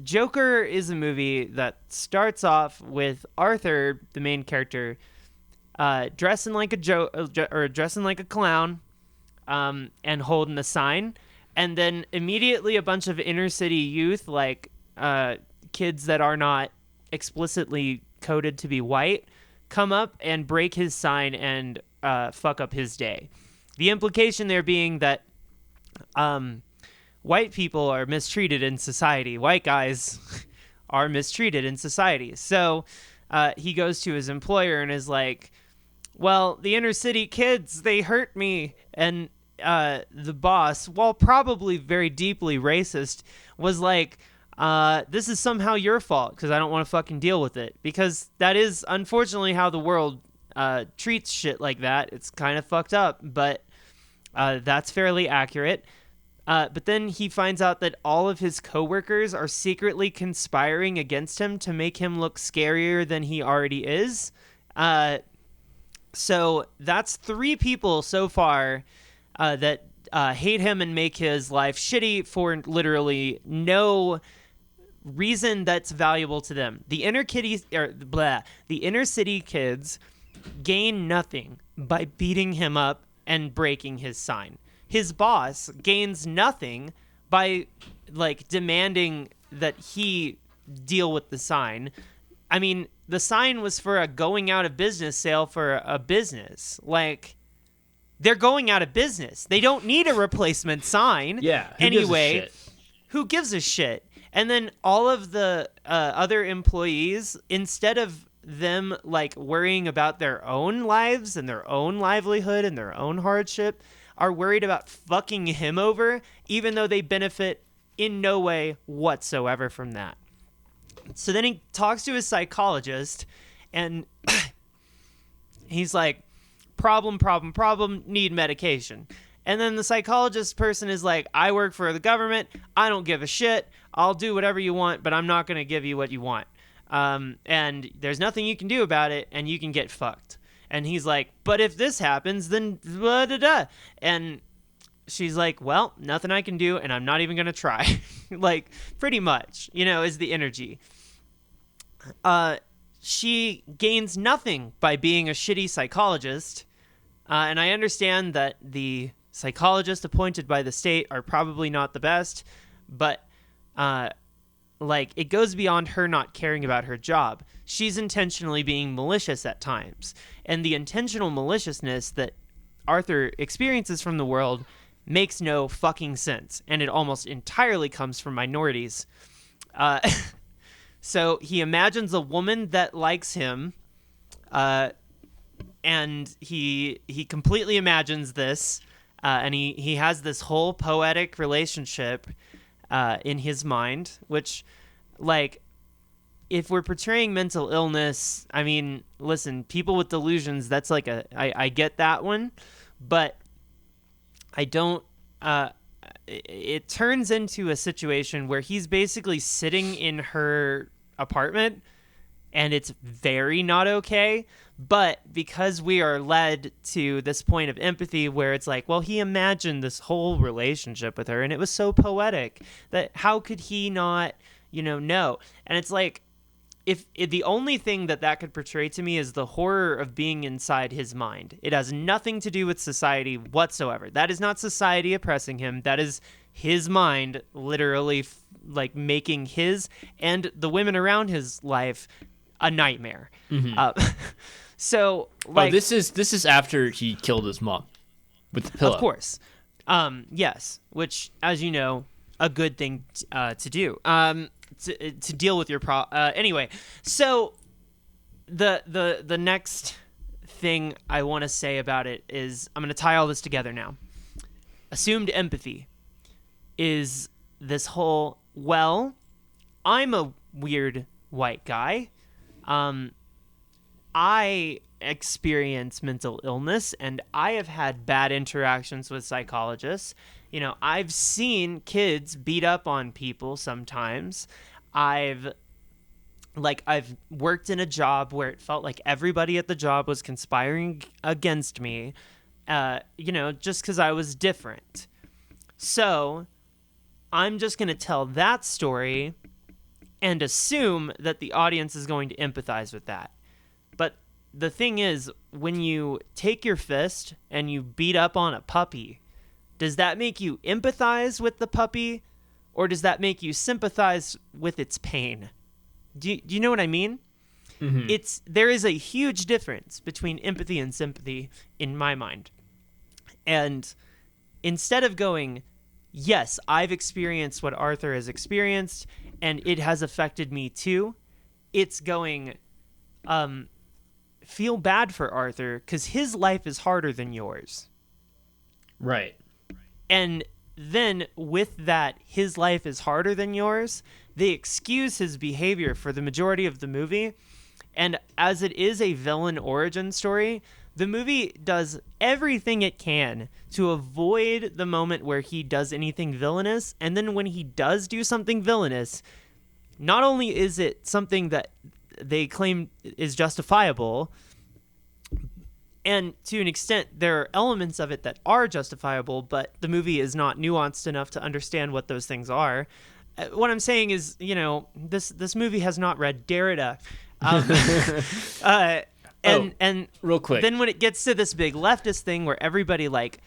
Joker is a movie that starts off with Arthur, the main character, dressing like or dressing like a clown, and holding a sign. And then immediately a bunch of inner city youth, like kids that are not explicitly coded to be white, come up and break his sign and fuck up his day. The implication there being that white people are mistreated in society. White guys are mistreated in society. So he goes to his employer and is like, well, the inner city kids, they hurt me. And the boss, while probably very deeply racist, was like, this is somehow your fault because I don't want to fucking deal with it. Because that is unfortunately how the world treats shit like that. It's kind of fucked up, but that's fairly accurate. But then he finds out that all of his coworkers are secretly conspiring against him to make him look scarier than he already is. So that's 3 people so far that hate him and make his life shitty for literally no reason that's valuable to them. The inner city kids gain nothing by beating him up and breaking his sign. His boss gains nothing by demanding that he deal with the sign. I mean, the sign was for a going out of business sale for a business. They're going out of business. They don't need a replacement sign. Yeah. Who gives a shit? And then all of the other employees, instead of them worrying about their own lives and their own livelihood and their own hardship, are worried about fucking him over, even though they benefit in no way whatsoever from that. So then he talks to his psychologist, and he's like, problem, need medication. And then the psychologist person is like, I work for the government. I don't give a shit. I'll do whatever you want, but I'm not going to give you what you want. And there's nothing you can do about it, and you can get fucked. And he's like, but if this happens, then blah, da, da. And she's like, well, nothing I can do, and I'm not even going to try. Pretty much, is the energy. She gains nothing by being a shitty psychologist. And I understand that the psychologists appointed by the state are probably not the best, but it goes beyond her not caring about her job. She's intentionally being malicious at times. And the intentional maliciousness that Arthur experiences from the world makes no fucking sense. And it almost entirely comes from minorities. So he imagines a woman that likes him, and he completely imagines this, and he has this whole poetic relationship in his mind, which, if we're portraying mental illness, I mean, listen, people with delusions, that's I get that one, but I don't, it turns into a situation where he's basically sitting in her apartment, and it's very not okay. But because we are led to this point of empathy where it's well, he imagined this whole relationship with her, and it was so poetic that how could he not, know? And it's if the only thing that could portray to me is the horror of being inside his mind. It has nothing to do with society whatsoever. That is not society oppressing him. That is his mind literally making his and the women around his life a nightmare. Mm-hmm. So this is after he killed his mom with the pillow. Of course. Yes, which, as you know, a good thing to do. To deal with your anyway, so the next thing I want to say about it is, I'm going to tie all this together now. Assumed empathy is this whole, well, I'm a weird white guy. I experience mental illness, and I have had bad interactions with psychologists. I've seen kids beat up on people sometimes. I've worked in a job where it felt like everybody at the job was conspiring against me, just because I was different. So I'm just going to tell that story and assume that the audience is going to empathize with that. But the thing is, when you take your fist and you beat up on a puppy, does that make you empathize with the puppy, or does that make you sympathize with its pain? Do you know what I mean? Mm-hmm. There is a huge difference between empathy and sympathy in my mind. And instead of going, yes, I've experienced what Arthur has experienced, and it has affected me too, it's going, feel bad for Arthur because his life is harder than yours. Right. And then with that, his life is harder than yours, they excuse his behavior for the majority of the movie. And as it is a villain origin story, the movie does everything it can to avoid the moment where he does anything villainous. And then when he does do something villainous, not only is it something that they claim is justifiable, and to an extent, there are elements of it that are justifiable, but the movie is not nuanced enough to understand what those things are. What I'm saying is, this movie has not read Derrida. And real quick. Then when it gets to this big leftist thing where everybody like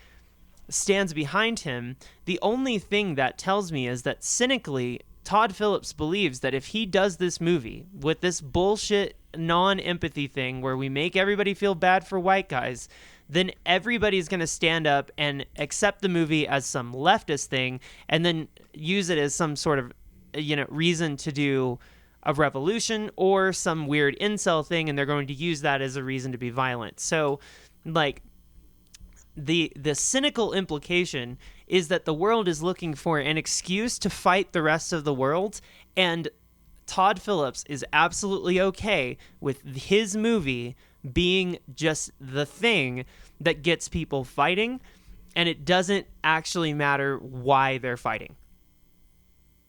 stands behind him, the only thing that tells me is that cynically, Todd Phillips believes that if he does this movie with this bullshit non-empathy thing where we make everybody feel bad for white guys, then everybody's going to stand up and accept the movie as some leftist thing and then use it as some sort of, reason to do a revolution or some weird incel thing, and they're going to use that as a reason to be violent. So, like, the cynical implication is that the world is looking for an excuse to fight the rest of the world, and Todd Phillips is absolutely okay with his movie being just the thing that gets people fighting, and it doesn't actually matter why they're fighting.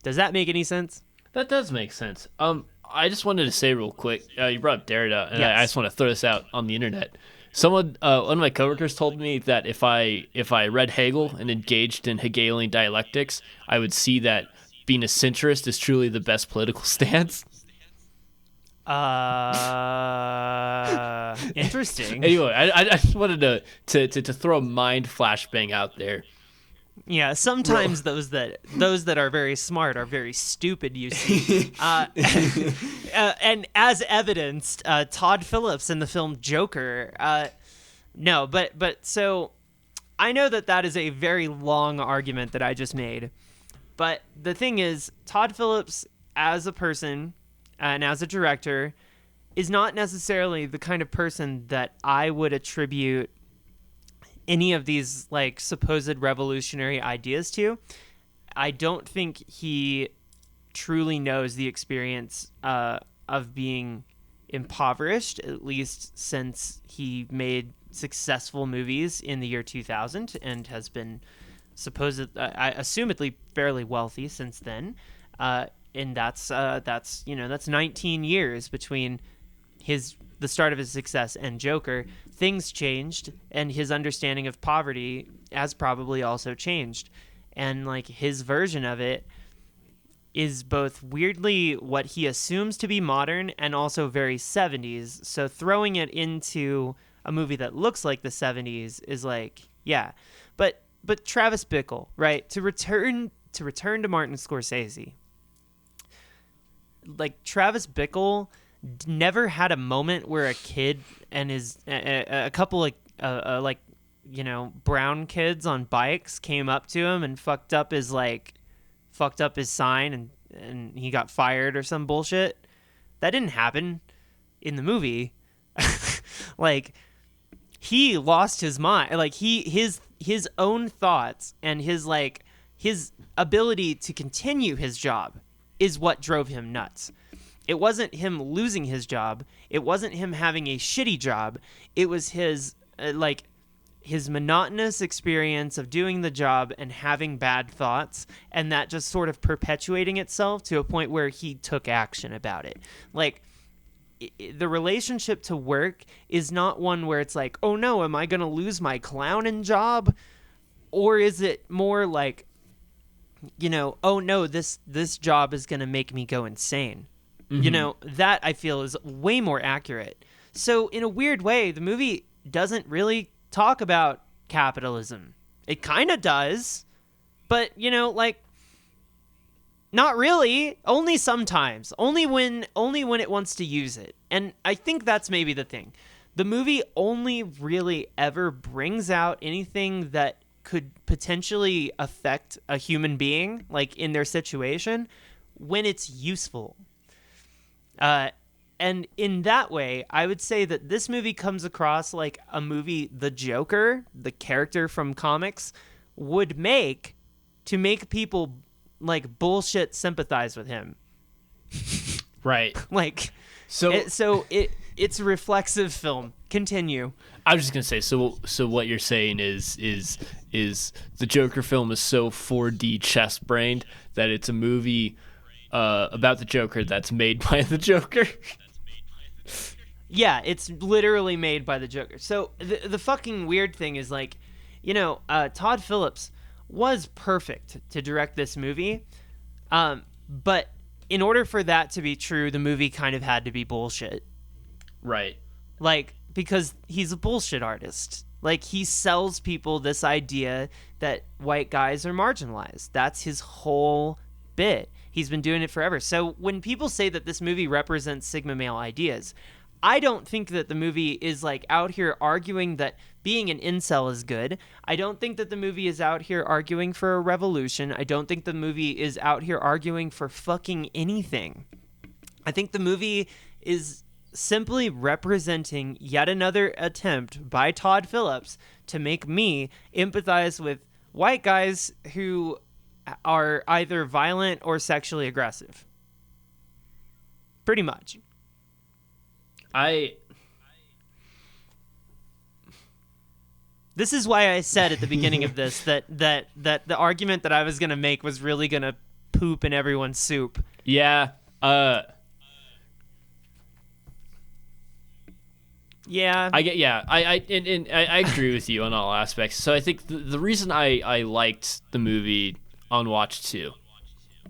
Does that make any sense? That does make sense. I just wanted to say real quick, you brought up Derrida, and Yes. I just want to throw this out on the internet. Someone, one of my coworkers told me that if I read Hegel and engaged in Hegelian dialectics, I would see that being a centrist is truly the best political stance. Interesting. Anyway, I just wanted to throw a mind flashbang out there. Yeah, sometimes those that are very smart are very stupid, you see. And as evidenced, Todd Phillips in the film Joker. No, but so I know that is a very long argument that I just made. But the thing is, Todd Phillips as a person and as a director is not necessarily the kind of person that I would attribute any of these like supposed revolutionary ideas to. I don't think he truly knows the experience of being impoverished, at least since he made successful movies in the year 2000 and has been assumedly fairly wealthy since then. And that's 19 years between the start of his success and Joker. Things changed, and his understanding of poverty has probably also changed. And like his version of it is both weirdly what he assumes to be modern and also very 70s. So throwing it into a movie that looks like the 70s is like, yeah. But Travis Bickle, right? To return to Martin Scorsese. Like Travis Bickle never had a moment where a kid and a couple of brown kids on bikes came up to him and fucked up his sign and he got fired or some bullshit. That didn't happen in the movie. Like he lost his mind. Like his own thoughts and his ability to continue his job is what drove him nuts. It wasn't him losing his job. It wasn't him having a shitty job. It was his monotonous experience of doing the job and having bad thoughts, and that just sort of perpetuating itself to a point where he took action about it. Like, the relationship to work is not one where it's like, oh no, am I going to lose my clowning job? Or is it more like, oh no, this job is going to make me go insane. Mm-hmm. That I feel is way more accurate. So in a weird way, the movie doesn't really talk about capitalism. It kind of does, but like not really. Only sometimes. Only when it wants to use it. And I think that's maybe the thing. The movie only really ever brings out anything that could potentially affect a human being, like in their situation, when it's useful. And in that way, I would say that this movie comes across like a movie the Joker, the character from comics, would make to make people like bullshit sympathize with him. Right. Like, So it's a reflexive film. Continue. I was just gonna say. So what you're saying is the Joker film is so 4D chest brained that it's a movie about the Joker that's made by the Joker. Yeah, it's literally made by the Joker. So the fucking weird thing is like, Todd Phillips was perfect to direct this movie, but in order for that to be true, the movie kind of had to be bullshit. Right. Like, because he's a bullshit artist. Like, he sells people this idea that white guys are marginalized. That's his whole bit. He's been doing it forever. So when people say that this movie represents Sigma male ideas, I don't think that the movie is like out here arguing that being an incel is good. I don't think that the movie is out here arguing for a revolution. I don't think the movie is out here arguing for fucking anything. I think the movie is simply representing yet another attempt by Todd Phillips to make me empathize with white guys who are either violent or sexually aggressive. Pretty much. This is why I said at the beginning of this that the argument that I was going to make was really going to poop in everyone's soup. Yeah. Yeah. I agree with you on all aspects. So I think the reason I liked the movie on watch 2,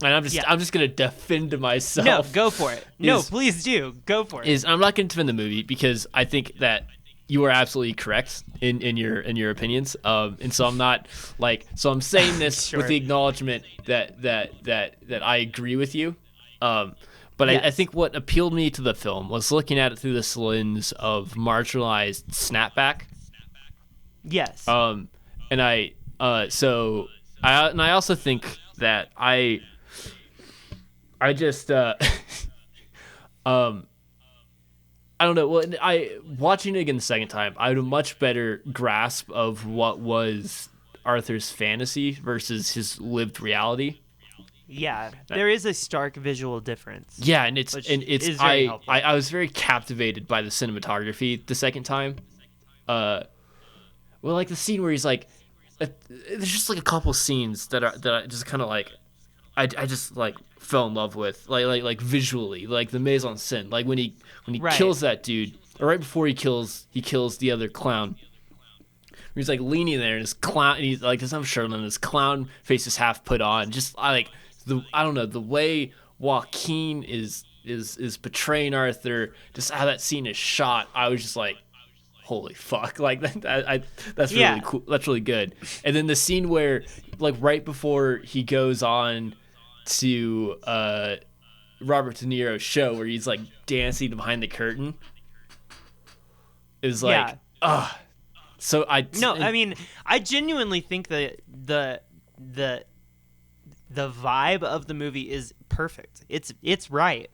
and I'm just gonna defend myself. No, go for it. No, please do. Go for it. I'm not gonna defend the movie because I think that you are absolutely correct in your opinions. And so I'm not so I'm saying this Sure. with the acknowledgement that I agree with you. But Yes. I think what appealed me to the film was looking at it through this lens of marginalized snapback. Yes. And I also think that I just I don't know. Well, watching it again the second time, I had a much better grasp of what was Arthur's fantasy versus his lived reality. Yeah, there is a stark visual difference. Yeah, and it's is very helpful. I was very captivated by the cinematography the second time. Well, like the scene where he's like, there's just like a couple scenes that I just kind of like, I just like fell in love with, like visually, like the mise en scène, like when he Right. kills that dude, or right before he kills the other clown. He's like leaning there and his clown, and he's like doesn't have a shirt on, and his clown face is half put on. Just I don't know the way Joaquin is portraying Arthur, just how that scene is shot. I was just like, holy fuck, like that's really cool. That's really good. And then the scene where like right before he goes on to Robert De Niro's show where he's like dancing behind the curtain is like so I mean, I genuinely think that the vibe of the movie is perfect. It's right.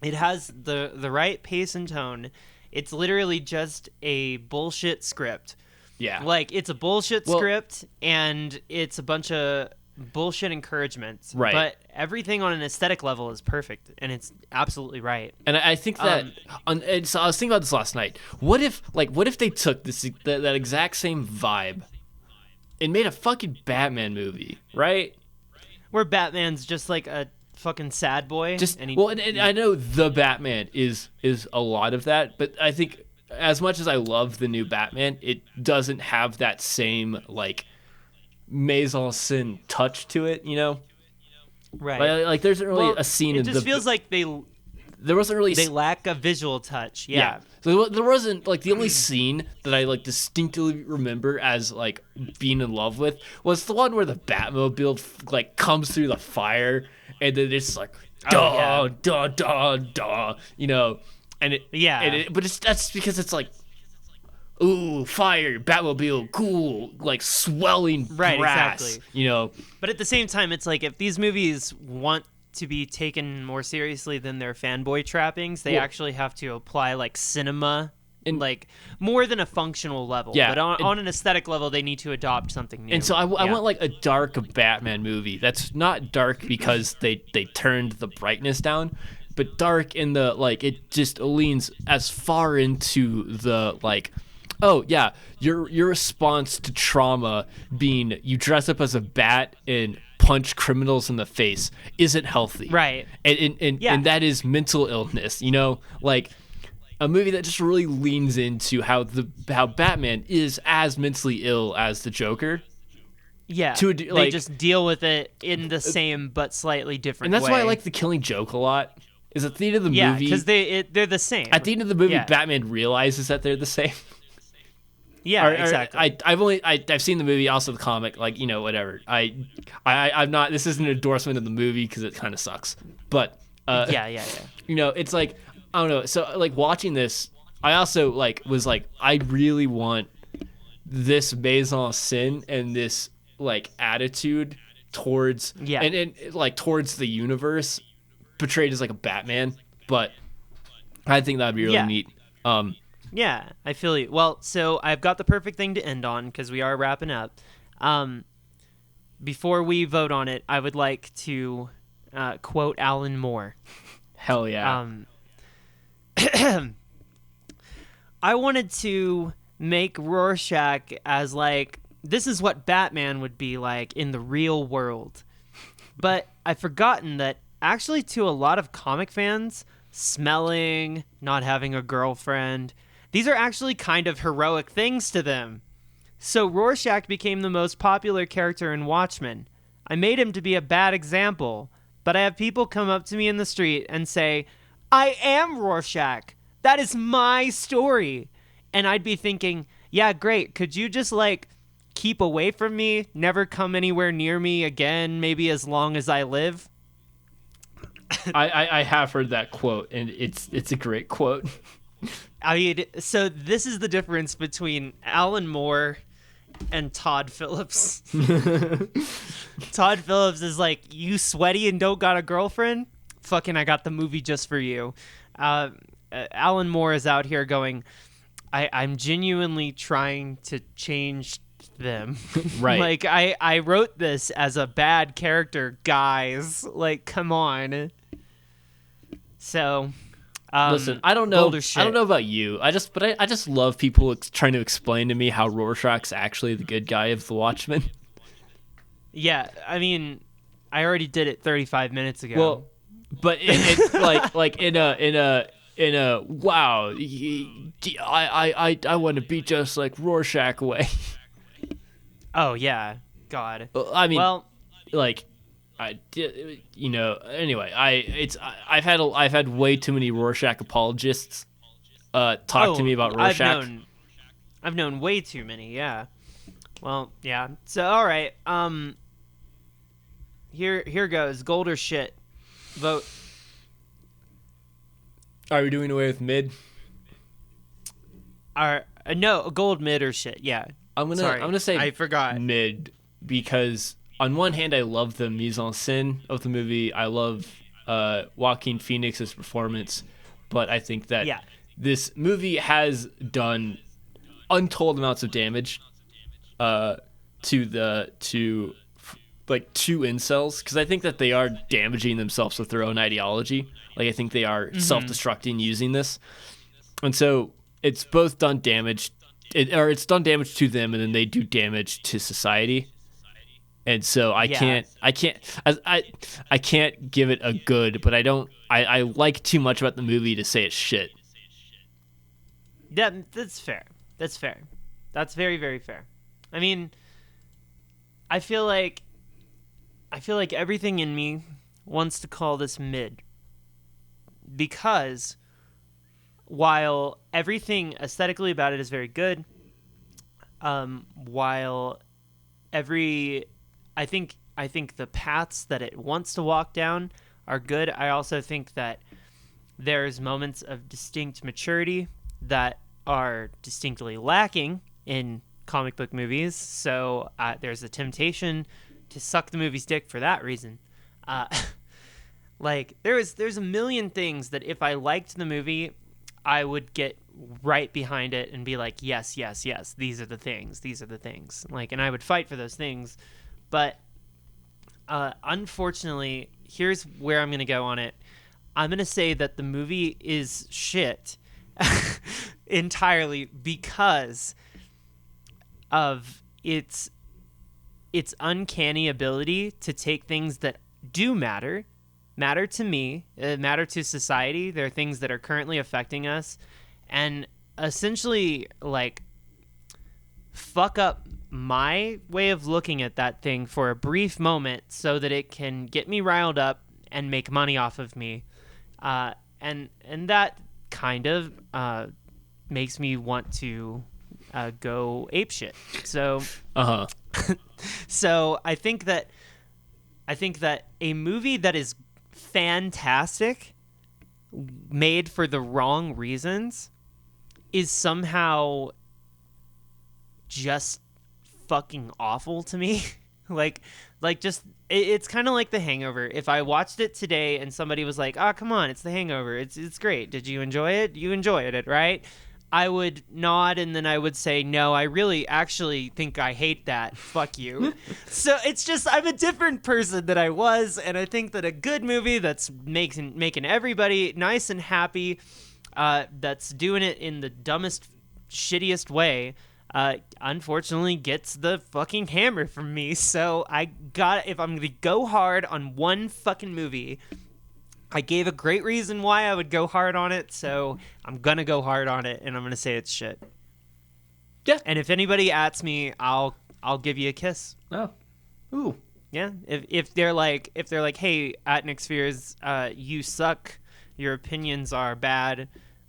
It has the right pace and tone. It's literally just a bullshit script. Yeah. Like, it's a bullshit script, and it's a bunch of bullshit encouragements. Right. But everything on an aesthetic level is perfect, and it's absolutely right. And I think that so I was thinking about this last night. What if they took that exact same vibe and made a fucking Batman movie, right? Where Batman's just like a fucking sad boy. And I know the Batman is a lot of that, but I think as much as I love the new Batman, it doesn't have that same like mise en scène touch to it, you know? Right. Like there isn't really a scene it in just the feels like there wasn't really They lack a visual touch. Yeah. So there wasn't like the only scene that I like distinctly remember as like being in love with was the one where the Batmobile like comes through the fire and then it's like duh, duh, duh, duh, you know, and but that's because it's like, ooh, fire, Batmobile, cool, like swelling brass, exactly. you know. But at the same time, it's like if these movies want to be taken more seriously than their fanboy trappings, they actually have to apply like cinema and like more than a functional level. Yeah, but on an aesthetic level, they need to adopt something new. And so I want like a dark Batman movie that's not dark because they turned the brightness down, but dark in the like it just leans as far into the like, oh yeah, your response to trauma being you dress up as a bat and punch criminals in the face isn't healthy, right? And that is mental illness, you know, like a movie that just really leans into how Batman is as mentally ill as the Joker. Yeah, they just deal with it in the same but slightly different way. And that's why I like The Killing Joke a lot. Is at the end of the movie, yeah, because they're the same. At the end of the movie, Batman realizes that they're the same. Yeah, exactly. I've seen the movie, also the comic, like, you know, whatever. I'm not. This isn't an endorsement of the movie because it kind of sucks. But yeah. You know, it's like I don't know. So like watching this, I also like was like I really want this mise en scène and this like attitude towards and like towards the universe portrayed as like a Batman. But I think that'd be really neat. Yeah, I feel you. Well, so I've got the perfect thing to end on because we are wrapping up. Before we vote on it, I would like to quote Alan Moore. Hell yeah. I wanted to make Rorschach as like, this is what Batman would be like in the real world. But I've forgotten that actually to a lot of comic fans, smelling, not having a girlfriend, these are actually kind of heroic things to them. So Rorschach became the most popular character in Watchmen. I made him to be a bad example, but I have people come up to me in the street and say, I am Rorschach. That is my story. And I'd be thinking, yeah, great. Could you just like keep away from me, never come anywhere near me again, maybe as long as I live? I have heard that quote, and it's a great quote. I mean, so this is the difference between Alan Moore and Todd Phillips. Todd Phillips is like, you sweaty and don't got a girlfriend? Fucking, I got the movie just for you. Alan Moore is out here going, I'm genuinely trying to change them. Right. Like, I wrote this as a bad character, guys. Like, come on. So... listen, I don't know about you. I just love people trying to explain to me how Rorschach's actually the good guy of the Watchmen. Yeah, I mean, I already did it 35 minutes ago. Well, but like in a wow, I want to be just like Rorschach way. Oh yeah, God. I mean, well, like. Anyway, I've had way too many Rorschach apologists talk to me about Rorschach. I've known way too many. Yeah. Well, yeah. So all right. Here goes. Gold or shit. Vote. Are we doing away with mid? No, gold, mid, or shit. Yeah. I'm gonna say I forgot mid because. On one hand, I love the mise en scène of the movie. I love Joaquin Phoenix's performance, but I think that this movie has done untold amounts of damage to two incels, because I think that they are damaging themselves with their own ideology. Like I think they are self-destructing using this, and so it's both done damage, it's done damage to them, and then they do damage to society. And so I can't give it a good, but I like too much about the movie to say it's shit. Yeah, that's fair. That's fair. That's very, very fair. I mean, I feel like everything in me wants to call this mid. because while everything aesthetically about it is very good, while I think the paths that it wants to walk down are good, I also think that there's moments of distinct maturity that are distinctly lacking in comic book movies. So there's a temptation to suck the movie's dick for that reason. Like there's a million things that if I liked the movie, I would get right behind it and be like, yes, yes, yes, these are the things. Like, and I would fight for those things. But unfortunately, here's where I'm going to go on it. I'm going to say that the movie is shit entirely because of its uncanny ability to take things that do matter to me, matter to society. There are things that are currently affecting us, and essentially like fuck up my way of looking at that thing for a brief moment so that it can get me riled up and make money off of me. And that kind of makes me want to go apeshit. So so I think that a movie that is fantastic, made for the wrong reasons, is somehow just fucking awful to me. like just it's kind of like The Hangover. If I watched it today and somebody was like, "Oh, come on, it's The Hangover. It's great. Did you enjoy it? You enjoyed it, right?" I would nod, and then I would say, "No, I really actually think I hate that. Fuck you." So it's just I'm a different person than I was, and I think that a good movie that's making everybody nice and happy, that's doing it in the dumbest, shittiest way, unfortunately gets the fucking hammer from me. So if I'm gonna go hard on one fucking movie, I gave a great reason why I would go hard on it, so I'm gonna go hard on it, and I'm gonna say it's shit. Yeah. And if anybody asks me, I'll give you a kiss. Oh. Ooh. Yeah. If they're like, "Hey, Atnick Spheres, you suck. Your opinions are bad.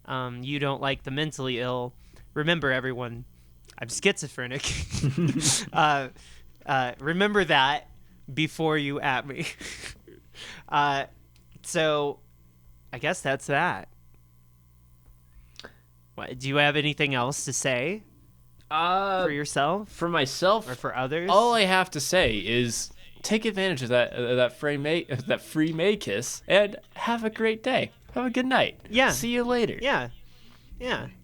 You don't like the mentally ill. Remember, everyone, I'm schizophrenic. Remember that before you at me." So I guess that's that. What, do you have anything else to say for yourself? For myself or for others? All I have to say is take advantage of that free May kiss and have a great day. Have a good night. Yeah. See you later. Yeah.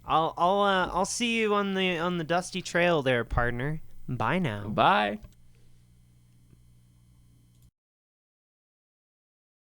I'll see you on the dusty trail there, partner. Bye now. Bye.